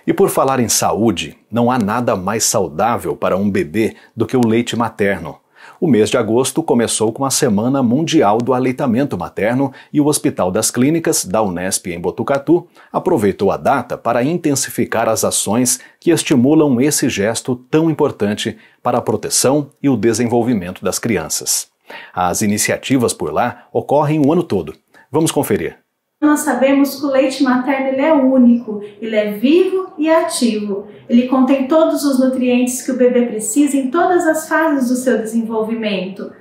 E por falar em saúde, não há nada mais saudável para um bebê do que o leite materno. O mês de agosto começou com a Semana Mundial do Aleitamento Materno e o Hospital das Clínicas da Unesp em Botucatu aproveitou a data para intensificar as ações que estimulam esse gesto tão importante para a proteção e o desenvolvimento das crianças. As iniciativas por lá ocorrem o ano todo. Vamos conferir. Nós sabemos que o leite materno ele é único, ele é vivo e ativo. Ele contém todos os nutrientes que o bebê precisa em todas as fases do seu desenvolvimento.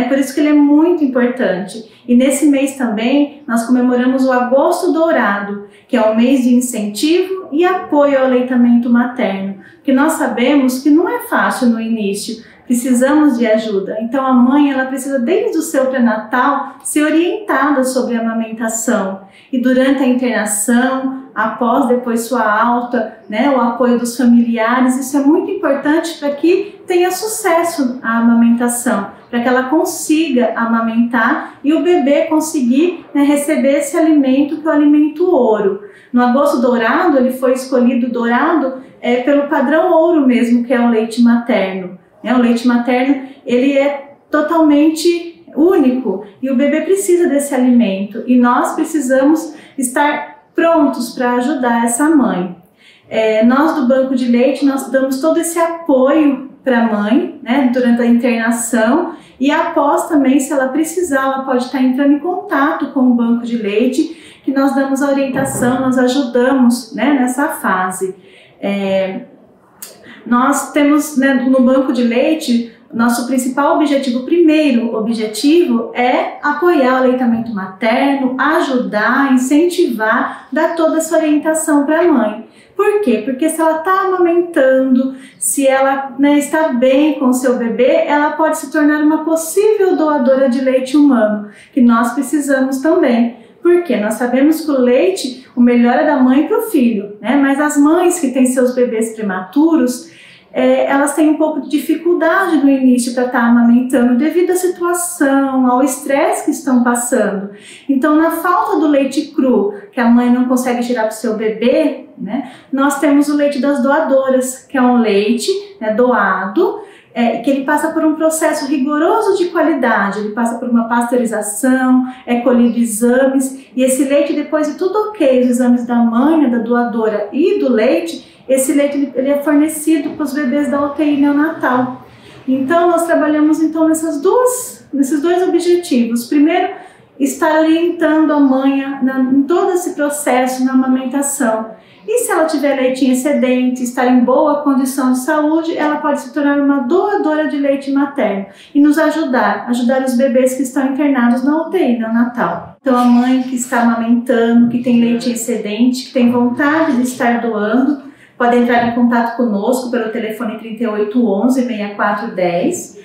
Por isso que ele é muito importante. E nesse mês também nós comemoramos o Agosto Dourado, que é um mês de incentivo e apoio ao aleitamento materno. Porque nós sabemos que não é fácil no início, precisamos de ajuda. Então a mãe, ela precisa desde o seu pré-natal ser orientada sobre a amamentação. E durante a internação, após depois sua alta, né, o apoio dos familiares, isso é muito importante para que tenha sucesso a amamentação, para que ela consiga amamentar e o bebê conseguir, né, receber esse alimento que é o alimento ouro. No agosto dourado, ele foi escolhido dourado pelo padrão ouro mesmo, que é o leite materno. O leite materno, ele é totalmente único e o bebê precisa desse alimento e nós precisamos estar prontos para ajudar essa mãe. Nós do Banco de Leite, nós damos todo esse apoio para a mãe, né, durante a internação, e após também, se ela precisar, ela pode estar entrando em contato com o Banco de Leite, que nós damos a orientação, nós ajudamos, né, nessa fase. Nós temos, né, no Banco de Leite, nosso principal objetivo, o primeiro objetivo é apoiar o aleitamento materno, ajudar, incentivar, dar toda essa orientação para a mãe. Por quê? Porque se ela está amamentando, se ela, né, está bem com o seu bebê, ela pode se tornar uma possível doadora de leite humano, que nós precisamos também. Porque nós sabemos que o leite, o melhor é da mãe para o filho, né? Mas as mães que têm seus bebês prematuros, elas têm um pouco de dificuldade no início para estar amamentando devido à situação, ao estresse que estão passando. Então, na falta do leite cru, que a mãe não consegue tirar para o seu bebê, né, nós temos o leite das doadoras, que é um leite, né, doado, que ele passa por um processo rigoroso de qualidade, ele passa por uma pasteurização, é colhido exames, e esse leite, depois de tudo ok, os exames da mãe, né, da doadora e do leite, esse leite ele é fornecido para os bebês da UTI neonatal. Então, nós trabalhamos então nesses dois objetivos. Primeiro, estar orientando a mãe em todo esse processo na amamentação. E se ela tiver leite em excedente, estar em boa condição de saúde, ela pode se tornar uma doadora de leite materno e nos ajudar os bebês que estão internados na UTI neonatal. Então, a mãe que está amamentando, que tem leite em excedente, que tem vontade de estar doando, pode entrar em contato conosco pelo telefone 3811-6410.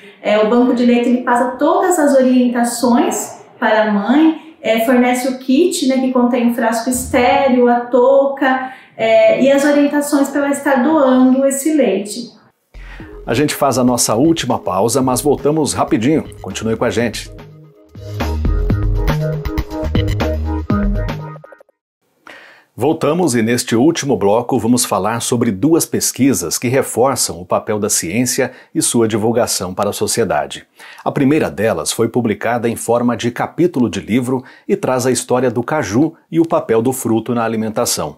O Banco de Leite ele passa todas as orientações para a mãe, fornece o kit, né, que contém o frasco estéreo, a touca e as orientações para ela estar doando esse leite. A gente faz a nossa última pausa, mas voltamos rapidinho. Continue com a gente. Voltamos e neste último bloco vamos falar sobre duas pesquisas que reforçam o papel da ciência e sua divulgação para a sociedade. A primeira delas foi publicada em forma de capítulo de livro e traz a história do caju e o papel do fruto na alimentação.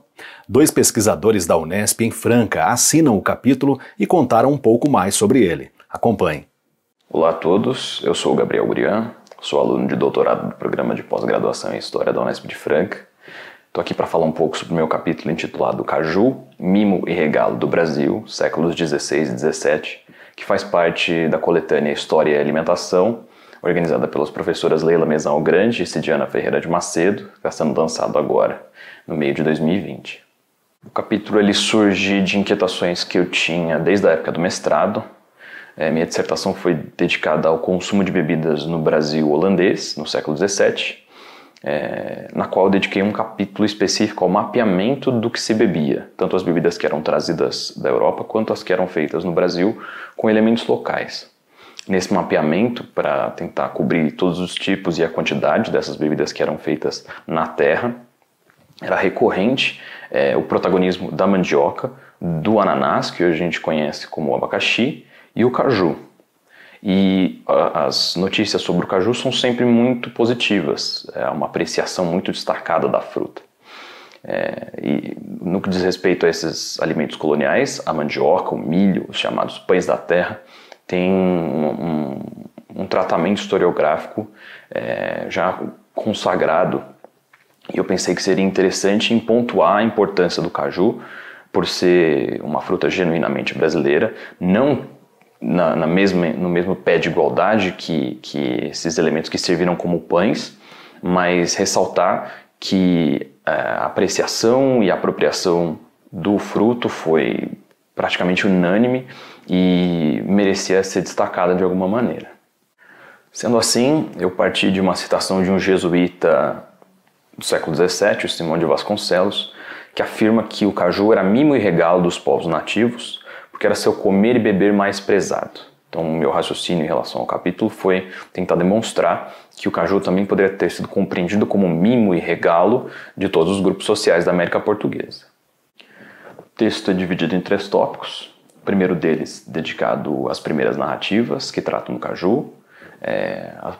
Dois pesquisadores da Unesp em Franca assinam o capítulo e contaram um pouco mais sobre ele. Acompanhe. Olá a todos, eu sou o Gabriel Gurian, sou aluno de doutorado do programa de pós-graduação em História da Unesp de Franca. Estou aqui para falar um pouco sobre o meu capítulo intitulado Caju, Mimo e Regalo do Brasil, séculos XVI e XVII, que faz parte da coletânea História e Alimentação, organizada pelas professoras Leila Mezão Grande e Cidiana Ferreira de Macedo, que está sendo lançado agora, no meio de 2020. O capítulo ele surge de inquietações que eu tinha desde a época do mestrado. Minha dissertação foi dedicada ao consumo de bebidas no Brasil holandês, no século XVII, na qual eu dediquei um capítulo específico ao mapeamento do que se bebia, tanto as bebidas que eram trazidas da Europa quanto as que eram feitas no Brasil com elementos locais. Nesse mapeamento, para tentar cobrir todos os tipos e a quantidade dessas bebidas que eram feitas na terra, era recorrente o protagonismo da mandioca, do ananás, que hoje a gente conhece como abacaxi, e o caju. E as notícias sobre o caju são sempre muito positivas, é uma apreciação muito destacada da fruta. E no que diz respeito a esses alimentos coloniais, a mandioca, o milho, os chamados pães da terra, tem um tratamento historiográfico já consagrado. E eu pensei que seria interessante em pontuar a importância do caju, por ser uma fruta genuinamente brasileira, não no mesmo pé de igualdade que esses elementos que serviram como pães, mas ressaltar que a apreciação e a apropriação do fruto foi praticamente unânime e merecia ser destacada de alguma maneira. Sendo assim, eu parti de uma citação de um jesuíta do século XVII, o Simão de Vasconcelos, que afirma que o caju era mimo e regalo dos povos nativos, porque era seu comer e beber mais prezado. Então, o meu raciocínio em relação ao capítulo foi tentar demonstrar que o caju também poderia ter sido compreendido como mimo e regalo de todos os grupos sociais da América Portuguesa. O texto é dividido em 3 tópicos. O primeiro deles dedicado às primeiras narrativas que tratam do caju,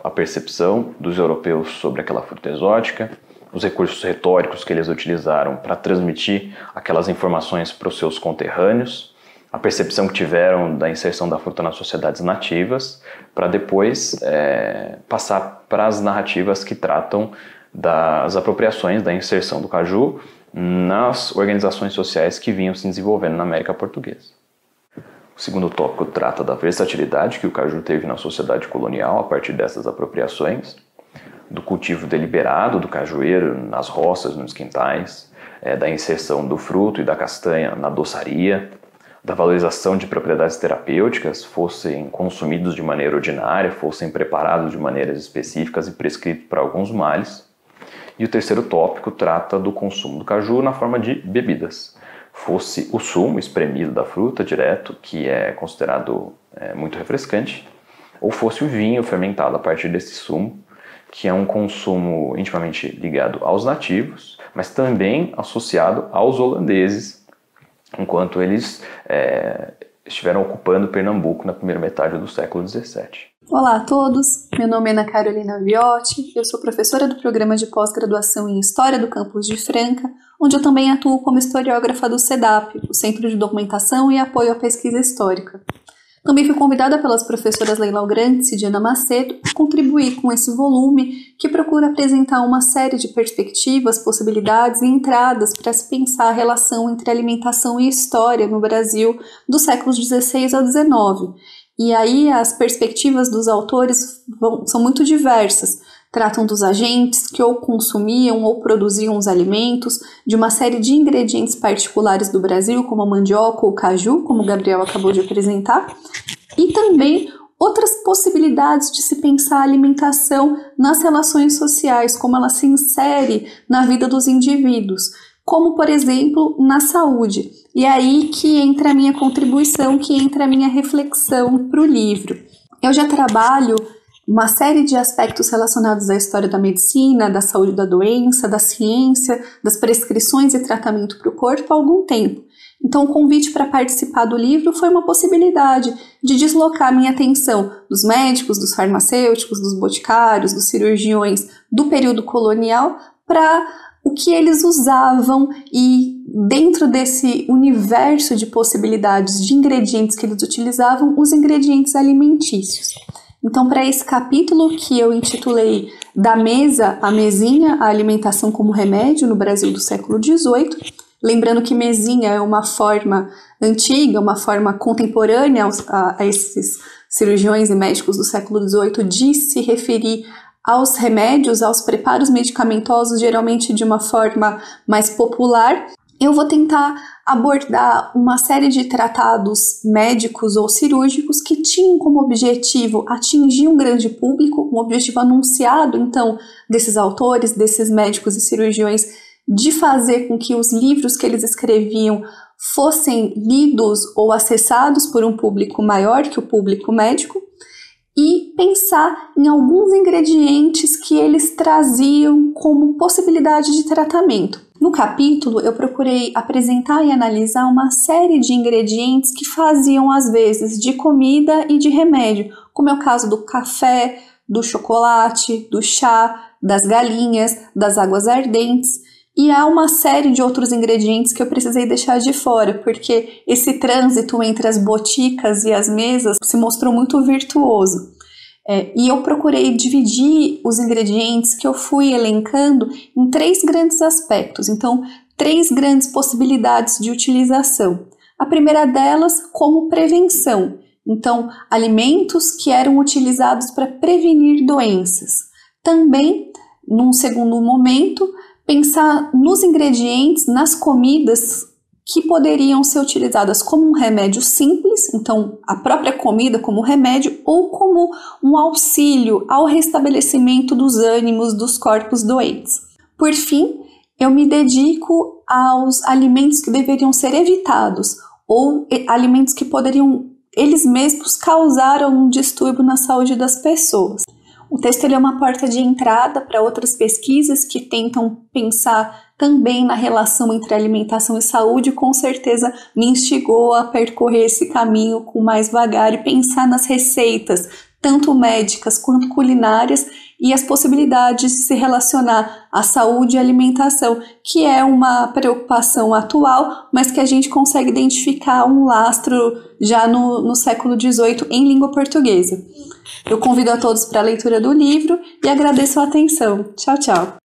a percepção dos europeus sobre aquela fruta exótica, os recursos retóricos que eles utilizaram para transmitir aquelas informações para os seus conterrâneos, a percepção que tiveram da inserção da fruta nas sociedades nativas, para depois passar para as narrativas que tratam das apropriações da inserção do caju nas organizações sociais que vinham se desenvolvendo na América Portuguesa. O segundo tópico trata da versatilidade que o caju teve na sociedade colonial a partir dessas apropriações, do cultivo deliberado do cajueiro nas roças, nos quintais, da inserção do fruto e da castanha na doçaria, da valorização de propriedades terapêuticas, fossem consumidos de maneira ordinária, fossem preparados de maneiras específicas e prescritos para alguns males. E o terceiro tópico trata do consumo do caju na forma de bebidas, fosse o sumo espremido da fruta direto, que é considerado muito refrescante, ou fosse o vinho fermentado a partir desse sumo, que é um consumo intimamente ligado aos nativos, mas também associado aos holandeses, enquanto eles estiveram ocupando Pernambuco na primeira metade do século XVII. Olá a todos, meu nome é Ana Carolina Viotti, eu sou professora do programa de pós-graduação em História do Campus de Franca, onde eu também atuo como historiógrafa do CEDAP, o Centro de Documentação e Apoio à Pesquisa Histórica. Também fui convidada pelas professoras Leila Algrante e Diana Macedo a contribuir com esse volume que procura apresentar uma série de perspectivas, possibilidades e entradas para se pensar a relação entre alimentação e história no Brasil dos séculos XVI ao XIX. E aí as perspectivas dos autores são muito diversas. Tratam dos agentes que ou consumiam ou produziam os alimentos, de uma série de ingredientes particulares do Brasil, como a mandioca ou o caju, como o Gabriel acabou de apresentar, e também outras possibilidades de se pensar a alimentação nas relações sociais, como ela se insere na vida dos indivíduos, como, por exemplo, na saúde. E é aí que entra a minha contribuição, que entra a minha reflexão para o livro. Eu já trabalho uma série de aspectos relacionados à história da medicina, da saúde da doença, da ciência, das prescrições e tratamento para o corpo há algum tempo. Então, o convite para participar do livro foi uma possibilidade de deslocar minha atenção dos médicos, dos farmacêuticos, dos boticários, dos cirurgiões do período colonial para o que eles usavam e, dentro desse universo de possibilidades de ingredientes que eles utilizavam, os ingredientes alimentícios. Então, para esse capítulo que eu intitulei Da Mesa à Mesinha, a alimentação como remédio no Brasil do século XVIII, lembrando que mesinha é uma forma antiga, uma forma contemporânea a esses cirurgiões e médicos do século XVIII de se referir aos remédios, aos preparos medicamentosos, geralmente de uma forma mais popular. Eu vou tentar abordar uma série de tratados médicos ou cirúrgicos que tinham como objetivo atingir um grande público, um objetivo anunciado, então, desses autores, desses médicos e cirurgiões, de fazer com que os livros que eles escreviam fossem lidos ou acessados por um público maior que o público médico, e pensar em alguns ingredientes que eles traziam como possibilidade de tratamento. No capítulo, eu procurei apresentar e analisar uma série de ingredientes que faziam, às vezes, de comida e de remédio, como é o caso do café, do chocolate, do chá, das galinhas, das águas ardentes. E há uma série de outros ingredientes que eu precisei deixar de fora, porque esse trânsito entre as boticas e as mesas se mostrou muito virtuoso. E eu procurei dividir os ingredientes que eu fui elencando em 3 grandes aspectos, então 3 grandes possibilidades de utilização. A primeira delas como prevenção, então alimentos que eram utilizados para prevenir doenças. Também, num segundo momento, pensar nos ingredientes, nas comidas que poderiam ser utilizadas como um remédio simples, então a própria comida como remédio, ou como um auxílio ao restabelecimento dos ânimos dos corpos doentes. Por fim, eu me dedico aos alimentos que deveriam ser evitados, ou alimentos que poderiam, eles mesmos, causar um distúrbio na saúde das pessoas. O texto é uma porta de entrada para outras pesquisas que tentam pensar também na relação entre alimentação e saúde, e com certeza me instigou a percorrer esse caminho com mais vagar e pensar nas receitas, tanto médicas quanto culinárias, e as possibilidades de se relacionar à saúde e à alimentação, que é uma preocupação atual, mas que a gente consegue identificar um lastro já no século XVIII em língua portuguesa. Eu convido a todos para a leitura do livro e agradeço a atenção. Tchau, tchau.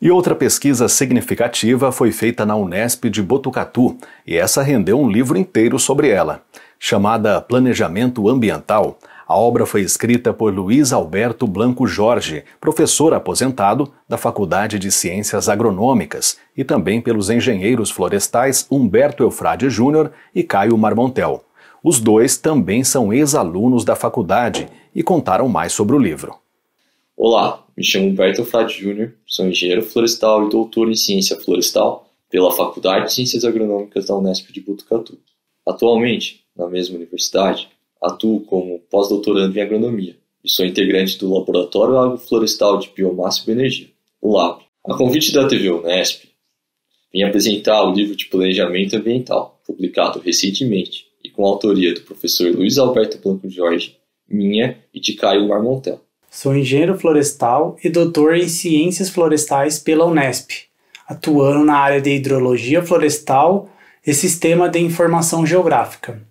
E outra pesquisa significativa foi feita na Unesp de Botucatu, e essa rendeu um livro inteiro sobre ela. Chamada Planejamento Ambiental, a obra foi escrita por Luiz Alberto Blanco Jorge, professor aposentado da Faculdade de Ciências Agronômicas, e também pelos engenheiros florestais Humberto Eufrade Júnior e Caio Marmontel. Os dois também são ex-alunos da faculdade e contaram mais sobre o livro. Olá, me chamo Humberto Eufrade Júnior, sou engenheiro florestal e doutor em ciência florestal pela Faculdade de Ciências Agronômicas da Unesp de Botucatu. Atualmente, na mesma universidade, atuo como pós-doutorando em agronomia e sou integrante do Laboratório Agroflorestal de Biomassa e Bioenergia, o LAB. A convite da TV Unesp, vim apresentar o livro de Planejamento Ambiental, publicado recentemente e com a autoria do professor Luiz Alberto Blanco Jorge, minha e de Caio Marmontel. Sou engenheiro florestal e doutor em ciências florestais pela Unesp, atuando na área de hidrologia florestal e sistema de informação geográfica.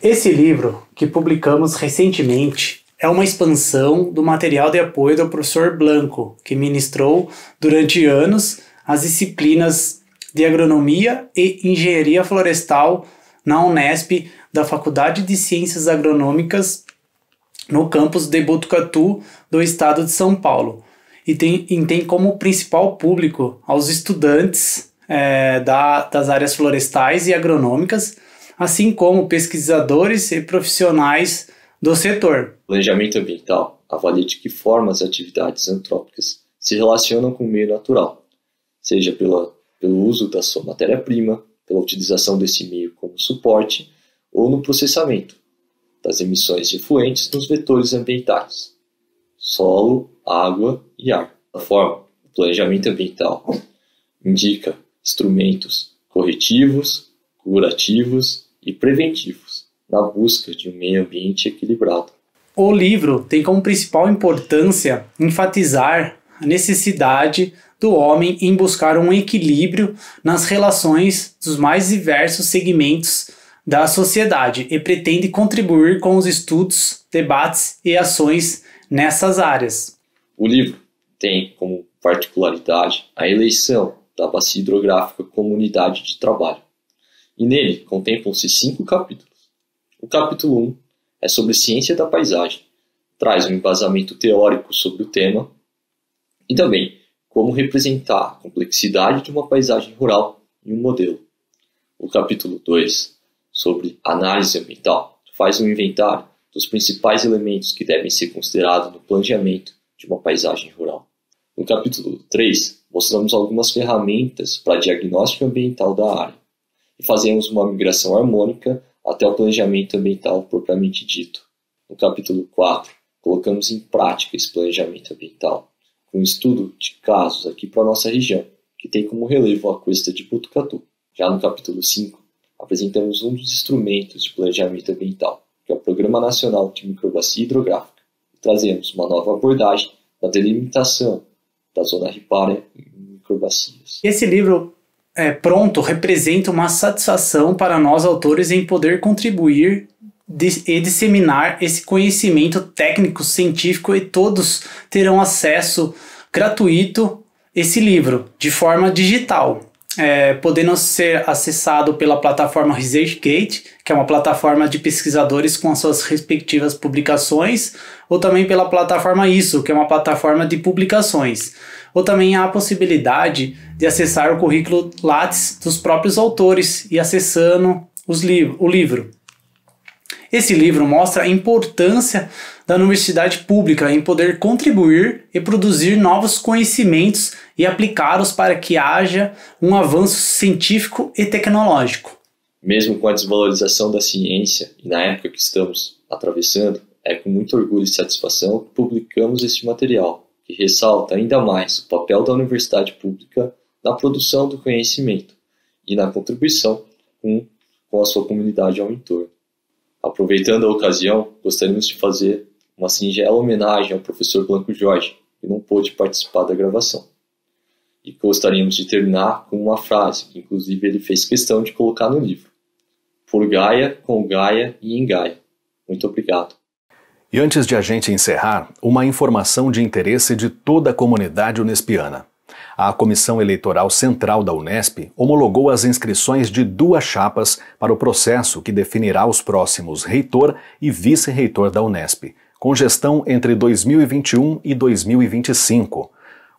Esse livro, que publicamos recentemente, é uma expansão do material de apoio do professor Blanco, que ministrou durante anos as disciplinas de agronomia e engenharia florestal na Unesp da Faculdade de Ciências Agronômicas no campus de Botucatu do estado de São Paulo, e tem como principal público aos estudantes das áreas florestais e agronômicas, assim como pesquisadores e profissionais do setor. O planejamento ambiental avalia de que forma as atividades antrópicas se relacionam com o meio natural, seja pelo uso da sua matéria-prima, pela utilização desse meio como suporte ou no processamento das emissões de efluentes nos vetores ambientais, solo, água e ar. Da forma, o planejamento ambiental indica instrumentos corretivos, curativos e preventivos na busca de um meio ambiente equilibrado. O livro tem como principal importância enfatizar a necessidade do homem em buscar um equilíbrio nas relações dos mais diversos segmentos da sociedade e pretende contribuir com os estudos, debates e ações nessas áreas. O livro tem como particularidade a eleição da Bacia Hidrográfica como unidade de trabalho, e nele contemplam-se 5 capítulos. O capítulo 1 é sobre ciência da paisagem, traz um embasamento teórico sobre o tema e também como representar a complexidade de uma paisagem rural em um modelo. O capítulo 2, sobre análise ambiental, faz um inventário dos principais elementos que devem ser considerados no planejamento de uma paisagem rural. No capítulo 3, mostramos algumas ferramentas para diagnóstico ambiental da área e fazemos uma migração harmônica até o planejamento ambiental propriamente dito. No capítulo 4, colocamos em prática esse planejamento ambiental, com um estudo de casos aqui para a nossa região, que tem como relevo a Cuesta de Botucatu. Já no capítulo 5, apresentamos um dos instrumentos de planejamento ambiental, que é o Programa Nacional de Microbacia Hidrográfica, e trazemos uma nova abordagem da delimitação da zona ripária em microbacias. Esse livro pronto representa uma satisfação para nós autores em poder contribuir e disseminar esse conhecimento técnico, científico, e todos terão acesso gratuito a esse livro de forma digital, podendo ser acessado pela plataforma ResearchGate, que é uma plataforma de pesquisadores com as suas respectivas publicações, ou também pela plataforma ISO, que é uma plataforma de publicações. ou também há a possibilidade de acessar o currículo Lattes dos próprios autores e acessando o livro. Esse livro mostra a importância da universidade pública em poder contribuir e produzir novos conhecimentos e aplicá-los para que haja um avanço científico e tecnológico. Mesmo com a desvalorização da ciência e na época que estamos atravessando, é com muito orgulho e satisfação que publicamos este material, que ressalta ainda mais o papel da universidade pública na produção do conhecimento e na contribuição com a sua comunidade ao entorno. Aproveitando a ocasião, gostaríamos de fazer uma singela homenagem ao professor Blanco Jorge, que não pôde participar da gravação. E gostaríamos de terminar com uma frase, que inclusive ele fez questão de colocar no livro. Por Gaia, com Gaia e em Gaia. Muito obrigado. E antes de a gente encerrar, uma informação de interesse de toda a comunidade unespiana. A Comissão Eleitoral Central da Unesp homologou as inscrições de 2 chapas para o processo que definirá os próximos reitor e vice-reitor da Unesp, com gestão entre 2021 e 2025.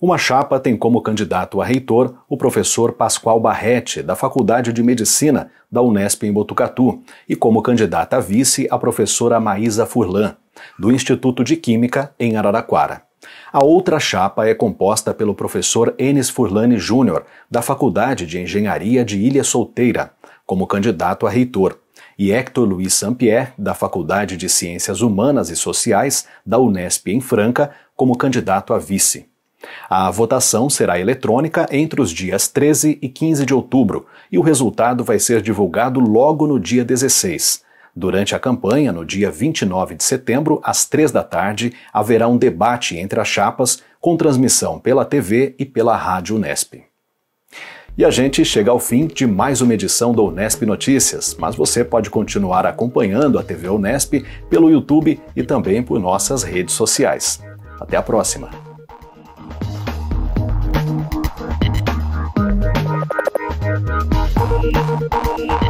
Uma chapa tem como candidato a reitor o professor Pascoal Barretti, da Faculdade de Medicina da Unesp em Botucatu, e como candidata a vice a professora Maísa Furlan, do Instituto de Química em Araraquara. A outra chapa é composta pelo professor Enes Furlani Júnior, da Faculdade de Engenharia de Ilha Solteira, como candidato a reitor, e Hector Luiz Sampierre, da Faculdade de Ciências Humanas e Sociais da Unesp em Franca, como candidato a vice. A votação será eletrônica entre os dias 13 e 15 de outubro e o resultado vai ser divulgado logo no dia 16. Durante a campanha, no dia 29 de setembro, às 3 da tarde, haverá um debate entre as chapas com transmissão pela TV e pela Rádio Unesp. E a gente chega ao fim de mais uma edição do Unesp Notícias, mas você pode continuar acompanhando a TV Unesp pelo YouTube e também por nossas redes sociais. Até a próxima! We'll be right back.